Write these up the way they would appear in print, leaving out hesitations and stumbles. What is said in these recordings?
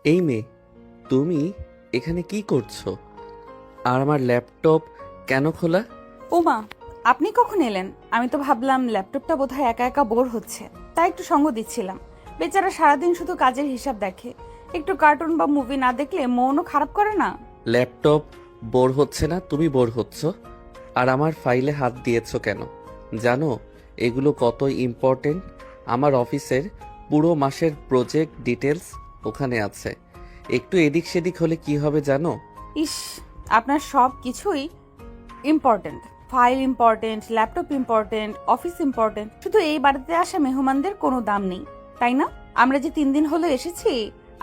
এই মেয়ে, তুমি এখানে কি করছো? আর আমার ল্যাপটপ কেন খোলা? ওমা, আপনি কখন এলেন? আমি তো ভাবলাম ল্যাপটপটা বোধহয় একা একা বোর হচ্ছে, তাই একটু সঙ্গ দিচ্ছিলাম। বেচারা সারাদিন শুধু কাজের হিসাব দেখে, একটু কার্টুন বা মুভি না দেখলে মনও খারাপ করে না? ল্যাপটপ বোর হচ্ছে না, তুমি বোর হচ্ছ। আর আমার ফাইলে হাত দিয়েছো কেন? জানো এগুলো কত ইম্পর্টেন্ট? আমার অফিসের পুরো মাসের প্রজেক্ট ডিটেলস ওখানে আছে। একটু এদিক সেদিক হলে কি হবে জানো? ইস, আপনার সব কিছুই important. File important, laptop important, office important, শুধু এই বাড়িতে আসা মেহমানদের কোনো দাম নেই, তাই না? আমরা যে 3 দিন হলো এসেছি,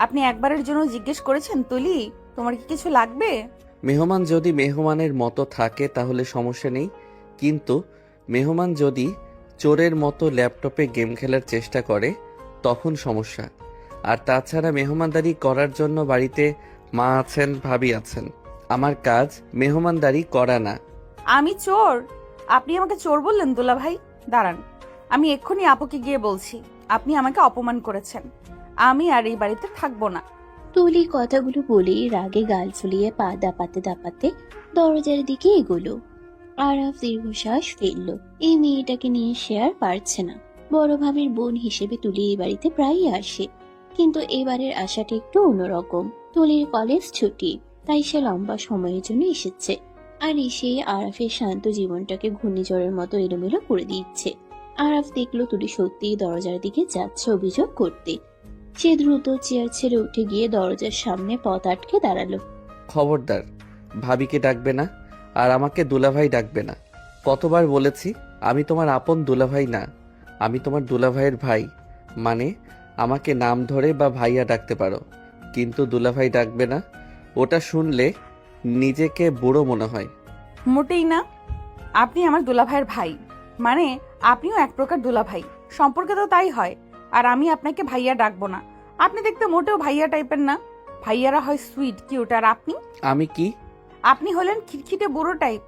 আপনি একবারের জন্য জিজ্ঞেস করেছেন তুলি তোমার কি কিছু লাগবে? মেহমান যদি মেহমানের মতো থাকে তাহলে সমস্যা নেই, কিন্তু মেহমান যদি চোরের মতো ল্যাপটপে গেম খেলার চেষ্টা করে তখন সমস্যা। আর তাছাড়া মেহমানদারি করার জন্য বাড়িতে মা আছেন, ভাবি আছেন। আমার কাজ মেহমানদারি করা না। আমি চোর? আপনি আমাকে চোর বললেন দুলা ভাই? দাঁড়ান, আমি এক্ষুনি আপুকে গিয়ে বলছি আপনি আমাকে অপমান করেছেন। আমি আর এই বাড়িতে থাকবো না। তুলি কথাগুলো বলে রাগে গাল ফুলিয়ে পা দাপাতে দাপাতে দরজার দিকে এগোলো। আরাফ দীর্ঘশ্বাস ফেলল। এই মেয়েটাকে নিয়ে সে আর পারছে না। বড় ভাবির বোন হিসেবে তুলি এই বাড়িতে প্রায়ই আসে, কিন্তু এবারের আশাটা একটু অন্যরকম। তুলির কলেজ ছুটি, তাই সে লম্বা সময়ের জন্য এসেছে। আর এসে আরাফের শান্ত জীবনটাকে ঘূর্ণিঝড়ের মতো এলোমেলো করে দিচ্ছে। আরাফ দেখলো তুলি সত্যিই দরজার দিকে যাচ্ছে অভিযোগ করতে। সে দ্রুত চেয়ার ছেড়ে উঠে গিয়ে দরজার সামনে পথ আটকে দাঁড়ালো। খবরদার, ভাবিকে ডাকবে না, আর আমাকে দুলাভাই ডাকবে না। কতবার বলেছি আমি তোমার আপন দুলাভাই না, আমি তোমার দুলাভাইয়ের ভাই। মানে আমাকে নাম ধরে বা ভাইয়া ডাকতে পারো, কিন্তু দুলাভাই ডাকবে না। ওটা শুনলে নিজেকে বুড়ো মনে হয়। মোটেই না, আপনি আমার দুলাভাইয়ের ভাই, মানে আপনিও এক প্রকার দুলাভাই। সম্পর্কে তো তাই হয়। আর আমি আপনাকে ভাইয়া ডাকবো না। আপনি দেখতে মোটেও ভাইয়া টাইপের না। ভাইয়ারা হয় সুইট কিউট, আর আপনি? আমি কি? আপনি হলেন খিটখিটে বুড়ো টাইপ।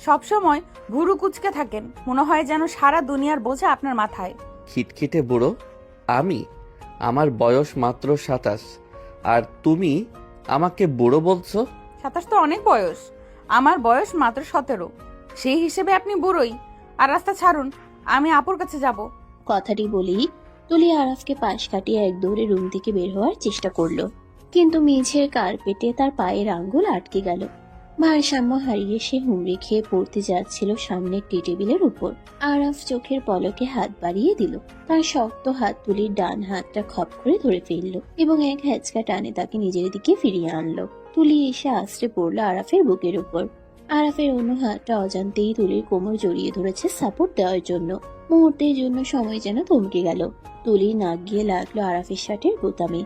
সবসময় ভুরু কুচকে থাকেন, মনে হয় যেন সারা দুনিয়ার বোঝা আপনার মাথায়। খিটখিটে বুড়ো? আমি? আমার বয়স মাত্র 27, আর তুমি আমাকে বুড়ো বলছো? 27 তো অনেক বয়স। আমার বয়স মাত্র 17। সেই হিসেবে আপনি বুড়োই। আর রাস্তা ছাড়ুন, আমি আপুর কাছে যাব। কথাটি বলেই তুলি আরাফকে পাশ কাটিয়ে এক দৌড়ে রুম থেকে বের হওয়ার চেষ্টা করলো, কিন্তু মেঝের কার্পেটে তার পায়ের আঙ্গুল আটকে গেল। ভারসাম্য হারিয়ে সে হুমড়ি খেয়ে পড়তে যাচ্ছিল সামনের টি টেবিলের উপর। আরাফ চোখের পলকে হাত বাড়িয়ে দিল। তার শক্ত হাত তুলির ডান হাতটা খপ করে ধরে ফেললো এবং এক হ্যাচকা টানে তাকে নিজের দিকে ফিরিয়ে আনলো। তুলি এসে আশ্রে পড়লো আরাফের বুকের উপর। আরাফের অন্য হাতটা অজান্তেই তুলির কোমর জড়িয়ে ধরেছে সাপোর্ট দেওয়ার জন্য। মুহূর্তের জন্য সময় যেন থমকে গেল। তুলি নাক গিয়ে লাগলো আরাফের শার্টের বোতামে।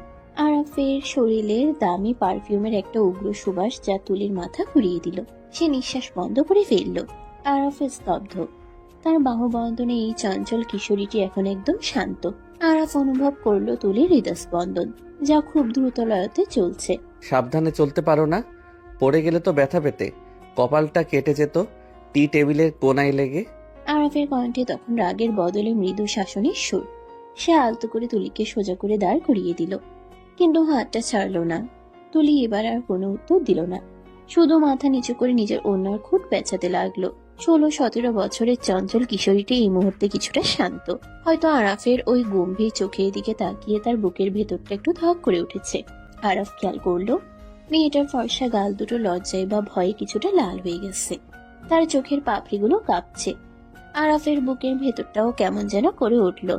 আরাফের শরীরের দামি পারফিউমের একটা উগ্র সুবাস যা তুলির মাথা ঘুরিয়ে দিল। সে নিঃশ্বাস বন্ধ করে ফেলল। আরাফ স্তব্ধ। তার বাহুবন্ধনে এই চঞ্চল কিশোরীটি এখন একদম শান্ত। আরাফ অনুভব করলো তুলির হৃদস্পন্দন, যা খুব দ্রুত লয়তে চলছে। সাবধানে চলতে পারো না? পড়ে গেলে তো ব্যথা পেতে, কপালটা কেটে যেত টি টেবিলের কোনায় লেগে। আরাফের কণ্ঠে তখন রাগের বদলে মৃদু শাসনের সুর। সে আলতো করে তুলিকে সোজা করে দাঁড় করিয়ে দিল, কিন্তু হাতটা ছাড়লো না। তুলি এবার আর কোনো উত্তর দিল না, শুধু মাথা নিচু করে নিজের অন্যার খুঁট পেঁচাতে লাগলো। 16-17 বছরের চঞ্চল কিশোরীটি এই মুহূর্তে কিছুটা শান্ত। হয়তো আরাফের ওই গম্ভীর চোখের দিকে তাকিয়ে তার বুকের ভেতরটা একটু ধক করে উঠেছে। আরাফ খেয়াল করলো মেয়েটার ফর্সা গাল দুটো লজ্জায় বা ভয়ে কিছুটা লাল হয়ে গেছে। তার চোখের পাপড়িগুলো কাঁপছে। আরাফের বুকের ভেতরটাও কেমন যেন করে উঠল।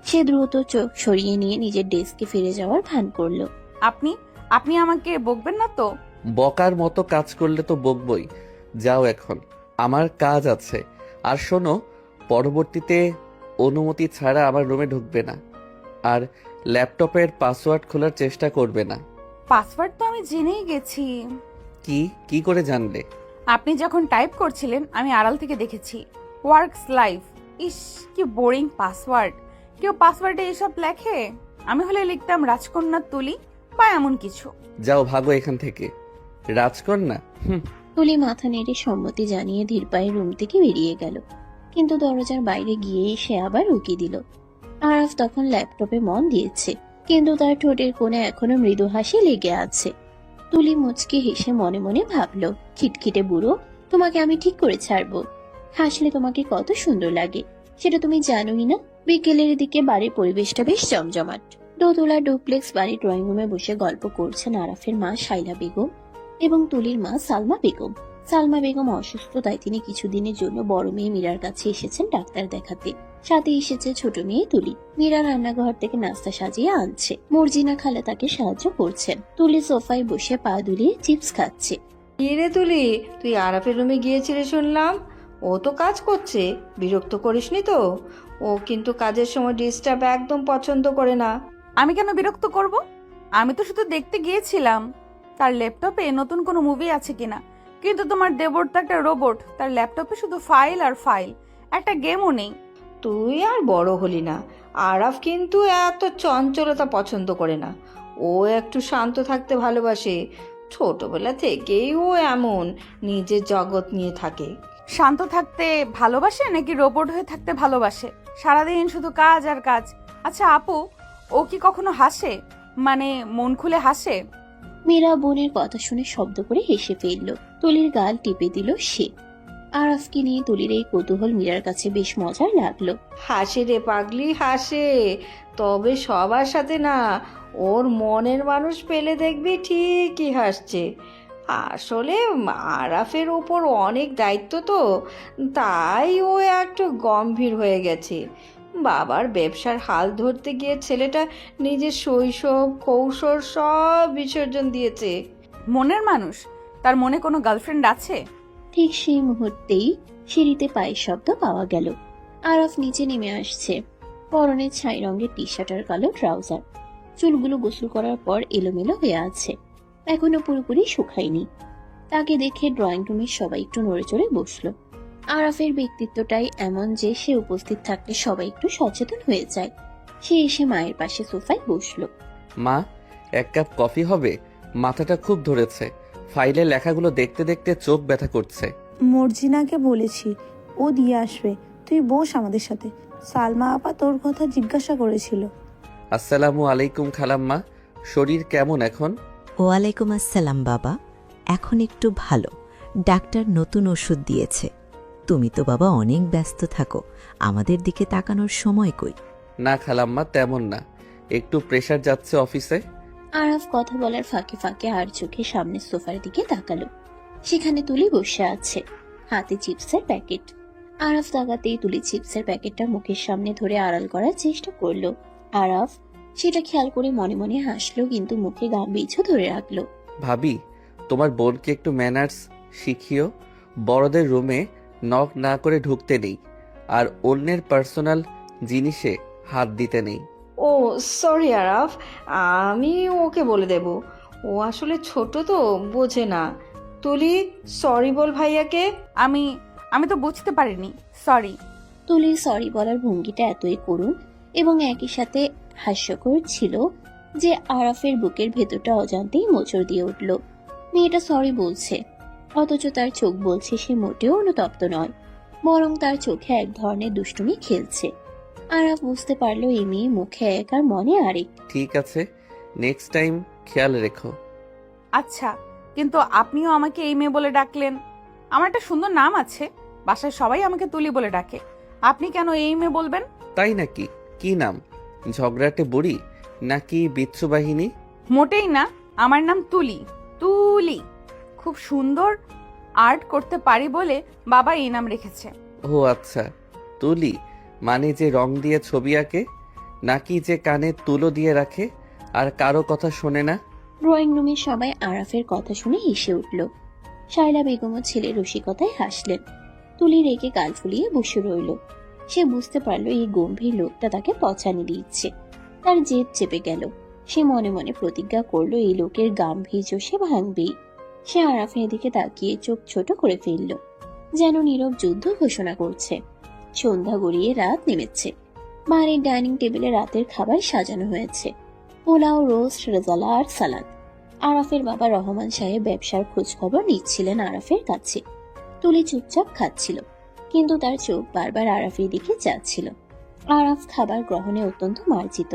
সে দ্রুত চোখ সরিয়ে নিয়ে নিজের ডেস্কে ফিরে যাওয়ার ভান করলো। আপনি আপনি আমাকে বকবেন না তো? বকার মতো কাজ করলে তো বকবই। যাও এখন, আমার কাজ আছে। আর শোনো, পরবর্তীতে অনুমতি ছাড়া আমার রুমে ঢুকবে না, আর ল্যাপটপের পাসওয়ার্ড খোলার চেষ্টা করবে না। পাসওয়ার্ড তো আমি জেনেই গেছি। কি কি করে জানলে? আপনি যখন টাইপ করছিলেন আমি আড়াল থেকে দেখেছি। Works life. ইস, কি বোরিং পাসওয়ার্ড। কেউ পাসওয়ার্ডে এসব লেখে? আমি হলে লিখতাম রাজকন্যা তুলি বা এমন কিছু। যাও, ভাগো এখান থেকে। রাজকন্যা? হুম। তুলি মাথা নেড়ে সম্মতি জানিয়ে ধীর পায়ে রুম থেকে বেরিয়ে গেল, কিন্তু দরজার বাইরে গিয়ে সে আবার উকি দিল। আরাফ তখন ল্যাপটপে মন দিয়েছে, কিন্তু তার ঠোঁটের কোণে এখনো মৃদু হাসি লেগে আছে। তুলি মুচকি হেসে মনে মনে ভাবলো, খিটখিটে বুড়ো, তোমাকে আমি ঠিক করে ছাড়বো। হাসলে তোমাকে কত সুন্দর লাগে সেটা তুমি জানোই না। বিকেলের দিকে বাড়ির পরিবেশটা বেশ জমজমাট। দোতলা ডুপ্লেক্স বাড়ির ড্রয়িং রুমে বসে গল্প করছেন আরাফের মা শাইলা বেগম এবং তুলির মা সালমা বেগম। সালমা বেগম অসুস্থ, তাই তিনি কিছুদিনের জন্য বড় মেয়ে মীরার কাছে এসেছেন ডাক্তার দেখাতে। সাথে এসেছে ছোট মেয়ে তুলি। মীরা রান্নাঘর থেকে নাস্তা সাজিয়ে আনছে, মর্জিনা খালা তাকে সাহায্য করছেন। তুলি সোফায় বসে পা দুলিয়ে চিপস খাচ্ছে। কি রে তুলি, তুই আরাফের রুমে গিয়েছিলি শুনলাম। ও তো কাজ করছে, বিরক্ত করিসনি তো? ও কিন্তু কাজের সময় ডিস্টার্ব একদম পছন্দ করে না। আমি কেন বিরক্ত করব? আমি তো শুধু দেখতে গিয়েছিলাম তার ল্যাপটপে নতুন কোনো মুভি আছে কিনা। কিন্তু তোমার দেবর তো একটা রোবট, তার ল্যাপটপে শুধু ফাইল আর ফাইল, একটা গেমও নেই। তুই আর বড় হলি না। আরাফ কিন্তু এত চঞ্চলতা পছন্দ করে না। ও একটু শান্ত থাকতে ভালোবাসে। ছোটবেলা থেকেই ও এমন, নিজের জগৎ নিয়ে থাকে। শান্ত থাকতে ভালোবাসে নাকি রোবট হয়ে থাকতে ভালোবাসে? সারাদিন শুধু কাজ আর কাজ। আচ্ছা আপু, ও কি কখনো হাসে? মানে মন খুলে হাসে? মীরা বোনের কথা শুনে শব্দ করে হেসে ফেলল। তুলির গাল টিপে দিল সে। আরাফকে নিয়ে তুলির এই কৌতূহল মীরার কাছে বেশ মজার লাগলো। হাসে রে পাগলি, হাসে, তবে সবার সাথে না। ওর মনের মানুষ পেলে দেখবি ঠিকই হাসছে। আসলে আরাফের ওপর অনেক দায়িত্ব তো, তাই ও একটু গম্ভীর হয়ে গেছে। বাবার ব্যবসার হাল ধরতে গিয়ে ছেলেটা নিজের শৈশব কৌশল সব বিসর্জন দিয়েছে। মনের মানুষ? তার মনে কোনো গার্লফ্রেন্ড আছে? ঠিক সেই মুহূর্তেই সিঁড়িতে পায়ের শব্দ পাওয়া গেল। আরাফ নিচে নেমে আসছে। পরনে ছাই রঙের টি শার্ট আর কালো ট্রাউজার। চুলগুলো গোসল করার পর এলোমেলো হয়ে আছে, এখনো পুরোপুরি শুকায়নি। তাকে দেখে ড্রয়িং রুমের সবাই একটু নড়ে চড়ে বসলো। আরাফের ব্যক্তিত্বটাই এমন যে সে উপস্থিত থাকলে সবাই একটু সচেতন হয়ে যায়। সে এসে মায়ের পাশে সোফায় বসলো। মা, এক কাপ কফি হবে? মাথাটা খুব ধরেছে, ফাইলের লেখাগুলো দেখতে দেখতে চোখ ব্যথা করছে। মর্জিনাকে বলেছি, ও দিয়ে আসবে। তুই বস আমাদের সাথে। সালমা আপা তোর কথা জিজ্ঞাসা করেছিল। আসসালামু আলাইকুম খালাম্মা, শরীর কেমন এখন? ওয়ালাইকুম আসসালাম বাবা, এখন একটু ভালো। ডাক্তার নতুন ওষুধ দিয়েছে। তুমি তো বাবা অনেক ব্যস্ত থাকো, আমাদের দিকে তাকানোর সময় কই? না খালাম্মা, তেমন না, একটু প্রেশার যাচ্ছে অফিসে। আরাফ কথা বলার ফাঁকে ফাঁকে আর চোখে সামনে সোফার দিকে তাকালো। সেখানে তুলি বসে আছে, হাতে চিপসের প্যাকেট। আরাফ তাকাতেই তুলি চিপসের প্যাকেটটা মুখের সামনে ধরে আড়াল করার চেষ্টা করলো। আরাফ সেটা খেয়াল করে মনে মনে হাসলো, কিন্তু মুখে গাম্ভীর্য ধরে রাখলো। ভাবি, তোমার বোনকে একটু ম্যানার্স শিখিও। বড়দের রুমে নক না করে ঢুকতে নেই, আর অন্যের পার্সোনাল জিনিসে হাত দিতে নেই। ও সরি আরাফ, আমি ওকে বলে দেব। ও আসলে ছোট তো, বোঝে না। তুলি, সরি বল ভাইয়াকে। আমি তো বুঝতে পারিনি, সরি। তুলির সরি বলার ভঙ্গিটা এতই করুণ এবং একই সাথে হাস্যকর ছিল যে আরাফের বুকের ভেতরটা অজান্তেই মোচড় দিয়ে উঠল। মেয়েটা সরি বলছে, অথচ তার চোখ বলছে সে মোটেও অনুতপ্ত নয়, বরং তার চোখে এক ধরনের দুষ্টুমি খেলছে। আরাফ বুঝতে পারলো এই মেয়ে মুখে এক আর মনে আরেক। ঠিক আছে, নেক্সট টাইম খেয়াল রেখো। আচ্ছা, কিন্তু আপনিও আমাকে এই মেয়ে বলে ডাকলেন। আমার একটা সুন্দর নাম আছে, বাসায় সবাই আমাকে তুলি বলে ডাকে। আপনি কেন এই মেয়ে বলবেন? তাই নাকি? কি নাম? ঝগড়াটে বুড়ি নাকি বিচ্ছু বাহিনী? মোটেই না, আমার নাম তুলি। তুলি। খুব সুন্দর আর্ট করতে পারি বলে বাবা এই নাম রেখেছে। ও আচ্ছা, তুলি মানে যে রং দিয়ে ছবি আঁকে, নাকি যে কানে তুলো দিয়ে রাখে আর কারো কথা শোনে না? ড্রয়িং রুমে সবাই আরাফের কথা শুনে হেসে উঠল। শায়লা বেগমও ছেলের রসিকতায় হাসলেন। তুলি রেগে গাল ফুলিয়ে বসে রইল। সে বুঝতে পারলো এই গম্ভীর লোকটা তাকে পচানি দিচ্ছে। তার জেদ চেপে গেল। সে মনে মনে প্রতিজ্ঞা করলো এই লোকের গাম্ভীর্য সে ভাঙবেই। সে আরাফের দিকে তাকিয়ে চোখ ছোট করে ফেলল, যেন নীরব যুদ্ধ ঘোষণা করছে। সন্ধ্যা গড়িয়ে রাত নেমেছে। বাড়ির ডাইনিং টেবিলে রাতের খাবার সাজানো হয়েছে, পোলাও, রোস্ট, রেজালা আর সালাদ। আরাফের বাবা রহমান সাহেব ব্যবসার খোঁজ খবর নিচ্ছিলেন আরাফের কাছে। তুলি চুপচাপ খাচ্ছিল, কিন্তু তার চোখ বারবার আরাফের দিকে যাচ্ছিল। আরাফ খাবার গ্রহণে অত্যন্ত মার্জিত।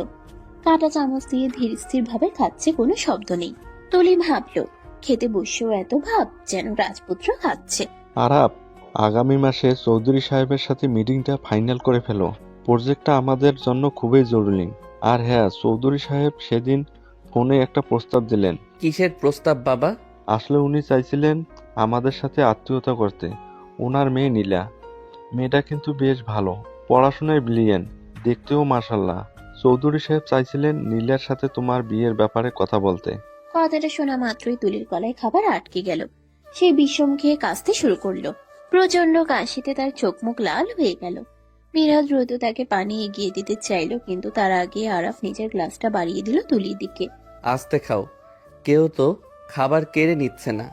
কাঁটা চামচ দিয়ে ধীর স্থির ভাবে খাচ্ছে, কোনো শব্দ নেই। তুলি ভাবলো খেতে বসেও এত ভাব যেন রাজপুত্র খাচ্ছে। আরাপ, আগামী মাসে চৌধুরী সাহেবের সাথে মিটিংটা ফাইনাল করে ফেলো। প্রজেক্টটা আমাদের জন্য খুবই জরুরি। আর হ্যাঁ, চৌধুরী সাহেব সেদিন ফোনে একটা প্রস্তাব দিলেন। কিসের প্রস্তাব বাবা? আসলে উনি চাইছিলেন আমাদের সাথে আত্মীয়তা করতে। ওনার মেয়ে নীলা, মেয়েটা কিন্তু বেশ ভালো, পড়াশোনায় ব্রিলিয়েন্ট, দেখতেও মাশাল্লাহ। চৌধুরী সাহেব চাইছিলেন নীলার সাথে তোমার বিয়ের ব্যাপারে কথা বলতে। কথাটা শোনা মাত্রই তুলির গলায় খাবার আটকে গেল। সে বিষম খেয়ে কাশতে শুরু করলো। প্রচন্ড কাশিতে তার চোখ মুখ লাল হয়ে গেল। মীরা দ্রুত তাকে পানি এগিয়ে দিতে চাইলো, কিন্তু তার আগে আরাফ নিজের গ্লাসটা বাড়িয়ে দিল তুলির দিকে। আস্তে খাও, কেউ তো খাবার কেড়ে নিচ্ছে না।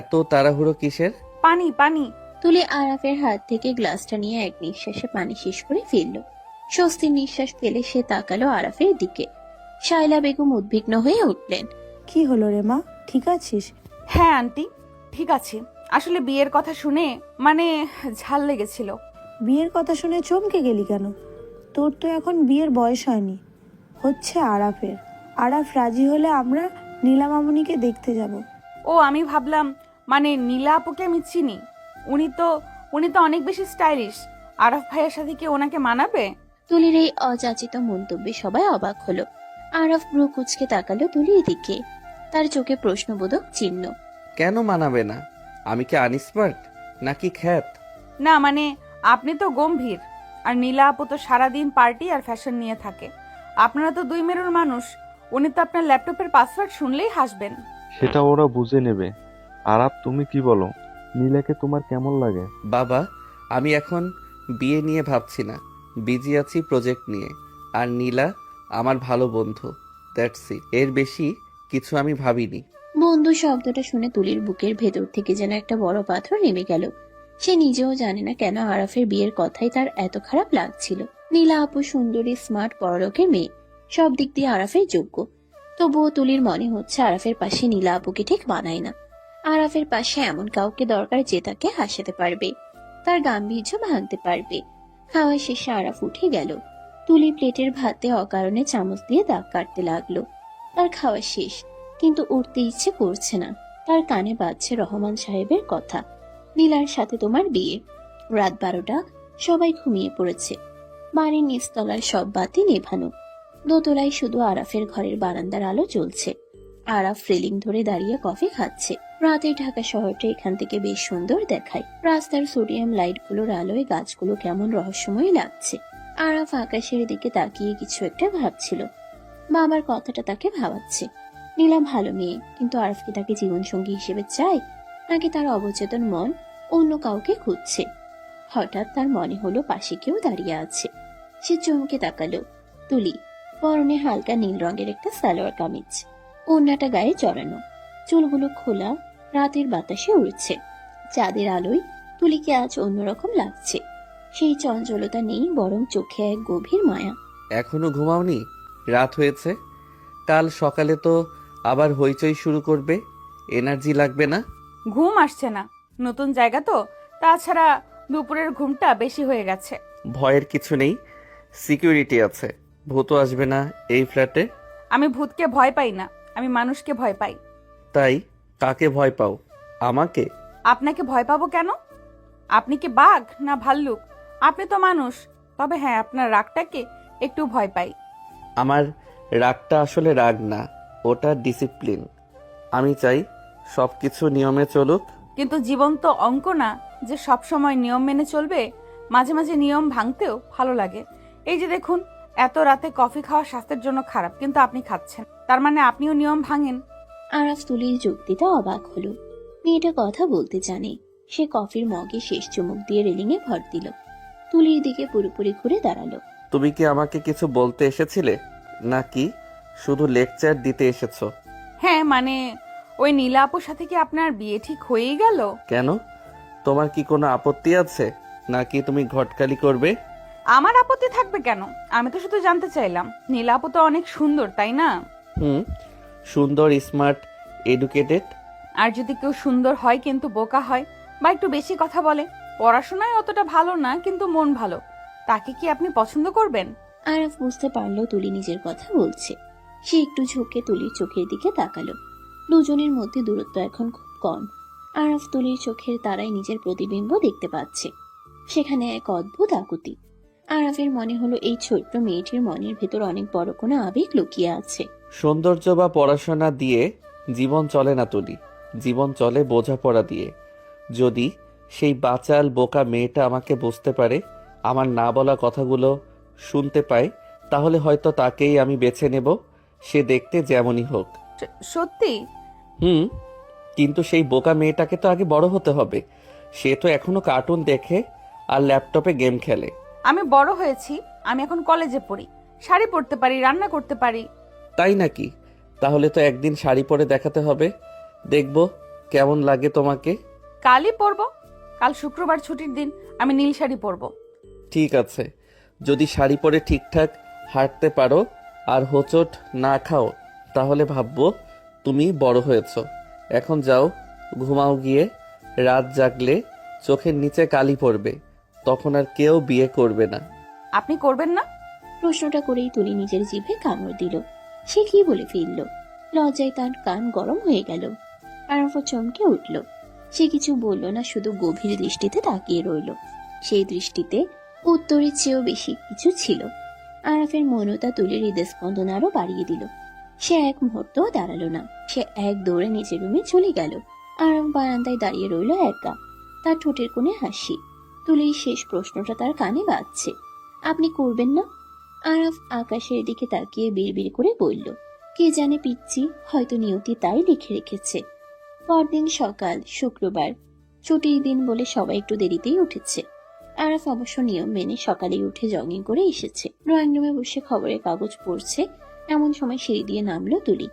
এত তাড়াহুড়ো কিসের? পানি পানি। তুলি আরাফের হাত থেকে গ্লাসটা নিয়ে এক নিঃশ্বাসে পানি শেষ করে ফেলল। স্বস্তির নিঃশ্বাস ফেলে সে তাকালো আরাফের দিকে। শায়লা বেগম উদ্বিগ্ন হয়ে উঠলেন। কি হলো রে মা, ঠিক আছিস? হ্যাঁ আন্টি, ঠিক আছে। আসলে বিয়ের কথা শুনে ঝাল লেগেছিল। বিয়ের কথা শুনে চমকে গেলি কেন? তোর তো এখন বিয়ের বয়স হয়নি, হচ্ছে আরাফের। আরাফ রাজি হলে আমরা নীলা মামুনিকে দেখতে যাব। ও, আমি ভাবলাম নীলা আপুকে আমি চিনি। উনি তো অনেক বেশি স্টাইলিশ। আরাফ ভাইয়ের সাথে কি ওনাকে মানাবে? তুলির এই অযাচিত মন্তব্যে সবাই অবাক হলো। আরাফ ভ্রু কুচকে তাকালো তুলির দিকে, তার চোখে প্রশ্নবোধক চিহ্ন। কেন মানাবে না? আমি কি আনস্মার্ট নাকি খ্যাত? না আপনি তো গম্ভীর, আর নীলা আপু তো সারাদিন পার্টি আর ফ্যাশন নিয়ে থাকে। আপনারা তো দুই মেরুর মানুষ। উনি তো আপনার ল্যাপটপের পাসওয়ার্ড শুনলেই হাসবেন। সেটা ওরা বুঝে নেবে। আরাপ, তুমি কি বলো? নীলাকে তোমার কেমন লাগে? বাবা, আমি এখন বিয়ে নিয়ে ভাবছি না, বিজি আছি প্রজেক্ট নিয়ে। আর নীলা আমার ভালো বন্ধু, দ্যাটস ইট। এর বেশি কিছু আমি ভাবিনি। বন্ধু শব্দটা শুনে তুলির বুকের ভেতর থেকে যেন একটা বড় পাথর নেমে গেল। সে নিজেও জানে না কেন আরাফের বিয়ের কথাই তার এত খারাপ লাগছিল। নীলা আপু সুন্দরী, স্মার্ট, বড়লোকের মেয়ে, সব দিক দিয়ে আরাফের যোগ্য। তবুও তুলির মনে হচ্ছে আরাফের পাশে নীলা আপুকে ঠিক মানায় না। আরাফের পাশে এমন কাউকে দরকার যে তাকে হাসাতে পারবে, তার গাম্ভীর্য ভাঙতে পারবে। খাওয়া শেষে আরাফ উঠে গেল। তুলি প্লেটের ভাতে অকারণে চামচ দিয়ে দাগ কাটতে লাগলো। তার খাওয়া শেষ, কিন্তু উঠতে ইচ্ছে করছে না। তার কানে বাজছে রহমান সাহেবের কথা, নীলার সাথে তোমার বিয়ে। রাত 12টা, সবাই ঘুমিয়ে পড়েছে। বাড়ির নিচতলার সব বাতি নেভানো। দোতলায় শুধু আরাফের ঘরের বারান্দার আলো জ্বলছে। আরাফ রেলিং ধরে দাঁড়িয়ে কফি খাচ্ছে। রাতে ঢাকা শহরটা এখান থেকে বেশ সুন্দর দেখায়। রাস্তার সোডিয়াম লাইটগুলোর আলোয় গাছগুলো কেমন রহস্যময় লাগছে। আরাফ আকাশের দিকে তাকিয়ে কিছু একটা ভাবছিল। বাবার কথাটা তাকে ভাবাচ্ছে। নীলা ভালো মেয়ে, কিন্তু আরাফ কি তাকে জীবনসঙ্গী হিসেবে চায়, নাকি তার অবচেতন মন অন্য কাউকে খুঁজছে? হঠাৎ তার মনে হলো পাশে কেউ দাঁড়িয়ে আছে। সে চমকে তাকালো। তুলি, পরনে হালকা নীল রঙের একটা সালোয়ার কামিজ, ওড়নাটা গায়ে জড়ানো, চুলগুলো খোলা, রাতের বাতাসে উড়ছে। চাঁদের আলোয় তুলিকে আজ অন্যরকম লাগছে। সেই চঞ্চলতা নেই, বরং চোখে এক গভীর মায়া। এখনো ঘুমাওনি? রাত হয়েছে। কাল সকালে তো আবার হইচই শুরু করবে, এনার্জি লাগবে না? ঘুম আসছে না, নতুন জায়গা তো। তাছাড়া দুপুরের ঘুমটা বেশি হয়ে গেছে। ভয়ের কিছু নেই, সিকিউরিটি আছে। ভূতও আসবে না এই ফ্ল্যাটে। আমি ভূতকে ভয় পাই না, আমি মানুষকে ভয় পাই। তাই কাকে ভয় পাও? আমাকে? আপনাকে ভয় পাবো কেন? আপনি কি বাঘ না ভাল্লুক? আপনি তো মানুষ। তবে হ্যাঁ, আপনার রাগটাকে একটু ভয় পাই। আমার রাগটা আসলে রাগ না, ওটা ডিসিপ্লিন। আমি চাই সব কিছু নিয়মে চলুক। কিন্তু জীবন তো অঙ্ক না যে সব সময় নিয়ম মেনে চলবে। মাঝে মাঝে নিয়ম ভাঙতেও ভালো লাগে। এই যে দেখুন, এত রাতে কফি খাওয়া স্বাস্থ্যের জন্য খারাপ, কিন্তু আপনি খাচ্ছেন, তার মানে আপনিও নিয়ম ভাঙেন। আরাফ তুলির যুক্তিতে অবাক হলো। মেয়েটা কথা বলতে জানে। সে কফির মগে শেষ চুমুক দিয়ে রেলিংয়ে ভর দিল। তুলির দিকে পুরোপুরি ঘুরে দাঁড়ালো। তুমি কি আমাকে কিছু বলতে এসেছিলে, নাকি শুধু লেকচার দিতে এসেছো? হ্যাঁ ওই নীলা আপুর সাথে কি আপনার বিয়ে ঠিক হয়েই গেল? কেন? তোমার কি কোনো আপত্তি আছে, নাকি তুমি ঘটকালি করবে? আমার আপত্তি থাকবে কেন? আমি তো শুধু জানতে চাইলাম। নীলা আপু তো অনেক সুন্দর, তাই না? সুন্দর, স্মার্ট, এডুকেটেড। আর যদি কেউ সুন্দর হয় কিন্তু বোকা হয়, বা একটু বেশি কথা বলে, পড়াশোনায় অতটা ভালো না কিন্তু মন ভালো, তাকে কি আপনি পছন্দ করবেন? আরাফ বুঝতে পারলো তুলি নিজের কথা বলছে। সে একটু ঝুঁকে তুলির চোখের দিকে তাকালো। দুজনের মধ্যে দূরত্ব এখন খুব কম। আরাফ তুলির চোখের তারায় নিজের প্রতিবিম্ব দেখতে পাচ্ছে। সেখানে এক অদ্ভুত আকুতি। আরাফের মনে হলো এই ছোট্ট মেয়েটির মনের ভেতর অনেক বড় কোনো আবেগ লুকিয়ে আছে। সৌন্দর্য বা পড়াশোনা দিয়ে জীবন চলে না তুলি, জীবন চলে বোঝাপড়া দিয়ে। যদি সেই বাচাল বোকা মেয়েটা আমাকে বুঝতে পারে, আমার না বলা কথাগুলো শুনতে পায়, তাহলে হয়তো তাকেই আমি বেছে নেব, সে দেখতে যেমনই হোক। সত্যি? কিন্তু সেই বোকা মেয়েটাকে তো আগে বড় হতে হবে। সে তো এখনো কার্টুন দেখে আর ল্যাপটপে গেম খেলে। আমি বড় হয়েছি, আমি এখন কলেজে পড়ি, শাড়ি পরতে পারি, রান্না করতে পারি। তাই নাকি? তাহলে তো একদিন শাড়ি পরে দেখাতে হবে, দেখব কেমন লাগে তোমাকে। কালই পরবো, কাল শুক্রবার ছুটির দিন, আমি নীল শাড়ি পরবো। ঠিক আছে, যদি শাড়ি পরে ঠিকঠাক হাঁটতে পারো আর হোঁচট না খাও, তাহলে ভাববো তুমি বড় হয়েছো। এখন যাও, ঘুমাও গিয়ে। রাত জাগলে চোখের নিচে কালি পড়বে, তখন আর কেউ বিয়ে করবে না। আপনি করবেন না? প্রশ্নটা করেই তুলি নিজের জিভে কামড় দিল। সে কি বলে ফেলল? লজ্জায় তার কান গরম হয়ে গেল। আরাফও চমকে উঠল। সে কিছু বলল না, শুধু গভীর দৃষ্টিতে তাকিয়ে রইল। সেই দৃষ্টিতে উত্তরের চেয়েও বেশি কিছু ছিল। আরাফের মনতা তুলির হৃদস্পন্দন আরো বাড়িয়ে দিল। সে এক মুহূর্ত দাঁড়ালো না। সে এক দৌড়ে নিজের রুমে চলে গেল। আরাফ বারান্দায় দাঁড়িয়ে রইল একা। তার ঠোঁটের কোণে হাসি। তুলির শেষ প্রশ্নটা তার কানে বাজছে। আপনি করবেন না? আরাফ আকাশের দিকে তাকিয়ে বিড়বিড় করে বলল, কে জানে পিচ্চি, হয়তো নিয়তি তাই লিখে রেখেছে। পরদিন সকাল, শুক্রবার, ছুটির দিন বলে সবাই একটু দেরিতেই উঠেছে। আরাফ অবশ্য নিয়ম মেনে সকালেই উঠে জগিং করে এসেছে। ড্রয়িং রুমে বসে খবরের কাগজ পড়ছে। এমন সময় সিঁড়ি দিয়ে নামলো তুলি।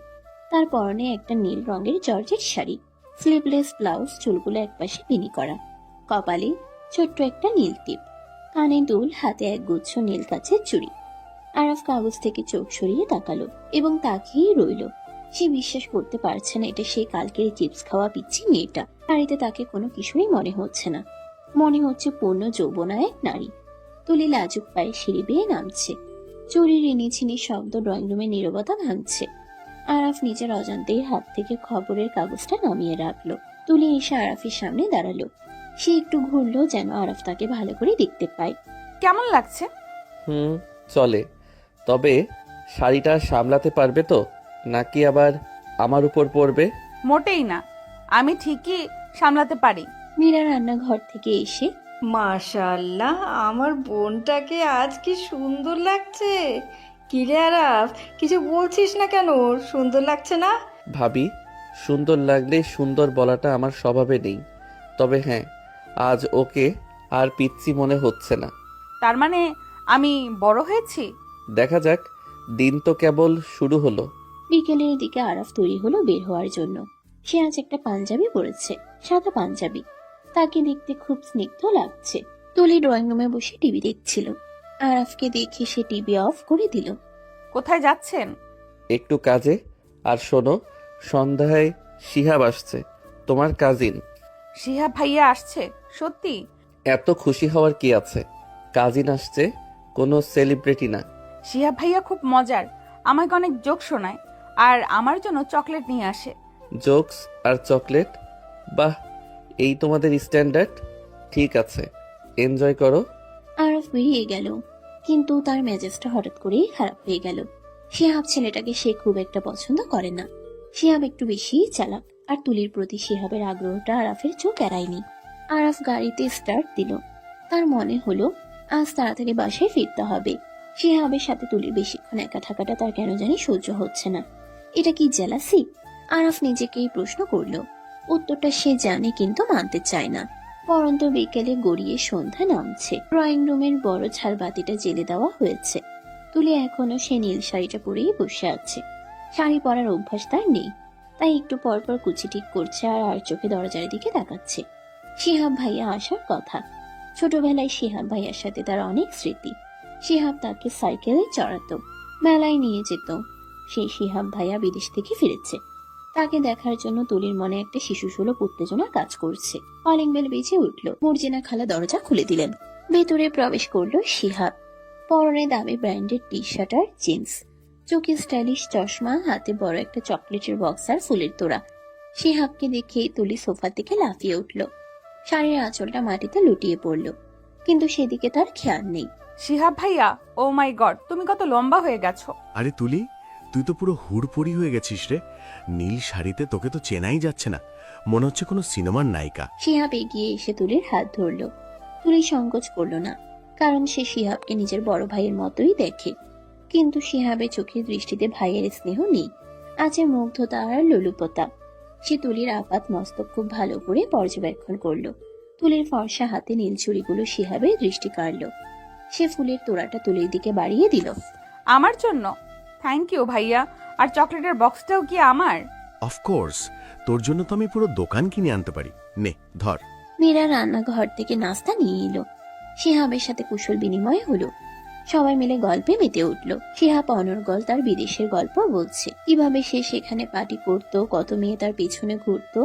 তার পরনে একটা নীল রঙের জর্জেট শাড়ি, স্লিভলেস ব্লাউজ, চুলগুলো একপাশে পিনি করা, কপালে ছোট্ট একটা নীল টিপ, কানে দুল, হাতে এক গুচ্ছ নীল কাচের চুড়ি। আরাফ কাগজ থেকে চোখ সরিয়ে তাকালো এবং তাকিয়েই রইল। সে বিশ্বাস করতে পারছে না এটা সেই কালকের চিপস খাওয়া পিচ্ছি মেয়েটা। শাড়িতে তাকে কোনো কিছুই মনে হচ্ছে না। মনে হচ্ছে পূর্ণ যৌবনা এক নারী। তুলি লাজুক পায়ে সিঁড়ি বেয়ে নামছে। চুরির রিনিঝিনি শব্দ ড্রয়িং রুমে নীরবতা ভাঙছে। আরাফ নিজের অজান্তেই হাত থেকে খবরের কাগজটা নামিয়ে রাখলো। তুলি এসে আরাফের সামনে দাঁড়ালো। সে একটু ঘুরলো যেন আরাফ তাকে ভালো করে দেখতে পায়। কেমন লাগছে? চলে, তবে শাড়িটা সামলাতে পারবে তো, নাকি আবার আমার উপর পড়বে? মোটেই না, আমি ঠিকই সামলাতে পারি। মীরা রান্নাঘর থেকে এসে, মাশাআল্লাহ, আমার বোনটাকে আজ কি সুন্দর লাগছে। কিরে আরাফ, কিছু বলছিস না কেন? সুন্দর লাগছে না? ভাবি, সুন্দর লাগলে সুন্দর বলাটা আমার স্বভাবে নেই, তবে হ্যাঁ, আজ ওকে আর পিচ্চি মনে হচ্ছে না। তার মানে আমি বড় হয়েছি? দেখা যাক, দিন তো কেবল শুরু হলো। বিকেলের দিকে আরাফ তৈরি হলো বের হওয়ার জন্য। সে আজ একটা পাঞ্জাবি পরেছে, সাদা পাঞ্জাবি। তাকে দেখতে খুব স্নিগ্ধ লাগছে। তুলি ড্রয়িং রুমে বসে টিভি দেখছিল। আরাফকে দেখে সে টিভি অফ করে দিল। কোথায় যাচ্ছেন? একটু কাজে। আর শোনো, সন্ধ্যায় শিহাব আসছে, তোমার কাজিন। শিহাব ভাইয়া আসছে? সত্যি? এত খুশি হওয়ার কি আছে? কাজিন আসছে, কোনো সেলিব্রিটি না। শিহাব ভাইয়া খুব মজার, আমাকে অনেক জোক শোনায় আর আমার জন্য চকলেট নিয়ে আসে। জোকস আর চকলেট? বাহ, এই তোমাদের স্ট্যান্ডার্ড। ঠিক আছে, এনজয় করো। আরাফ বেরিয়ে গেল, কিন্তু তার মেজাজটা হঠাৎ করেই খারাপ হয়ে গেল। শিহাব ছেলেটাকে সে খুব একটা পছন্দ করে না। শিহাব একটু বেশিই চালাক, আর তুলির প্রতি শিহাবের আগ্রহটা আরাফের চোখ এড়ায়নি। আরাফ গাড়িতে স্টার্ট দিল। তার মনে হলো আজ তাড়াতাড়ি বাসায় ফিরতে হবে। শিহাবের সাথে তুলির বেশিক্ষণ একা থাকাটা তার কেন জানি সহ্য হচ্ছে না। এটা কি জেলাসি? আরাফ নিজেকেই প্রশ্ন করলো। উত্তরটা সে জানে, কিন্তু মানতে চায় না। পরন্ত বিকেলে গড়িয়ে সন্ধ্যা নামছে। ড্রয়িং রুমের বড় ঝাড়বাতিটা জেলে দেওয়া হয়েছে। তুলি এখনো সে নীল শাড়িটা পরেই বসে আছে। শাড়ি পরার অভ্যাস তার নেই, তাই একটু পর পর কুচি ঠিক করছে আর চোখে দরজার দিকে তাকাচ্ছে। শিহাব ভাইয়া আসার কথা। ছোটবেলায় শিহাব ভাইয়ার সাথে তার অনেক স্মৃতি। শিহাব তাকে সাইকেলে চড়াতো, মেলায় নিয়ে যেত। সেই শিহাব ভাইয়া বিদেশ থেকে ফিরেছে। তাকে দেখার জন্য তুলির মনে একটা শিশুসুলভ উত্তেজনা কাজ করছে। কলিং বেল বেজে উঠল। মর্জিনা খালা দরজা খুলে দিলেন। ভেতরে প্রবেশ করলো শিহাব। পরনে দামি ব্র্যান্ডের টি শার্ট আর জিন্স, চোখে স্টাইলিশ চশমা, হাতে বড় একটা চকলেটের বক্স আর ফুলের তোড়া। শিহাবকে দেখেই তুলি সোফা থেকে লাফিয়ে উঠল। শাড়ির আঁচলটা মাটিতে লুটিয়ে পড়ল, কিন্তু সেদিকে তার খেয়াল নেই। শিহাব ভাইয়া, ও মাই গড, তুমি কত লম্বা হয়ে গেছো। আরে তুলি, তুই তো পুরো হুড়পড়ি হয়ে গেছিস রে। নীল শাড়িতে তোকে তো চেনাই যাচ্ছে না, মনে হচ্ছে কোনো সিনেমার নায়িকা। শিহাব এগিয়ে এসে তুলির হাত ধরল। তুলি সংকোচ করল না, কারণ সে শিহাবকে নিজের বড় ভাইয়ের মতোই দেখে। কিন্তু শিহাবের চোখের দৃষ্টিতে ভাইয়ের স্নেহ নেই, আছে মুগ্ধতা আর লোলুপতা। সে তুলির আপাত মস্তক খুব ভালো করে পর্যবেক্ষণ করলো। তুলির ফর্সা হাতে নীল চুড়িগুলো শিহাবের দৃষ্টি কাড়ল। সে ফুলের তোড়াটা তুলির দিকে বাড়িয়ে দিল। আমার জন্য? থ্যাংক ইউ ভাইয়া। আর চকলেটের বক্সটাও কি আমার? অফকোর্স, তোর জন্য তো আমি পুরো দোকান কিনে আনতে পারি। নে ধর। মীরা রান্নাঘর থেকে নাস্তা নিয়ে এলো। শিহাবের সাথে কুশল বিনিময় হলো। সবাই মিলে গল্পে মেতে উঠল। শিহাব অনর্গল তার বিদেশের গল্প বলছে, কিভাবে সে সেখানে পার্টি করত, কত মেয়ে তার পেছনে ঘুরতো।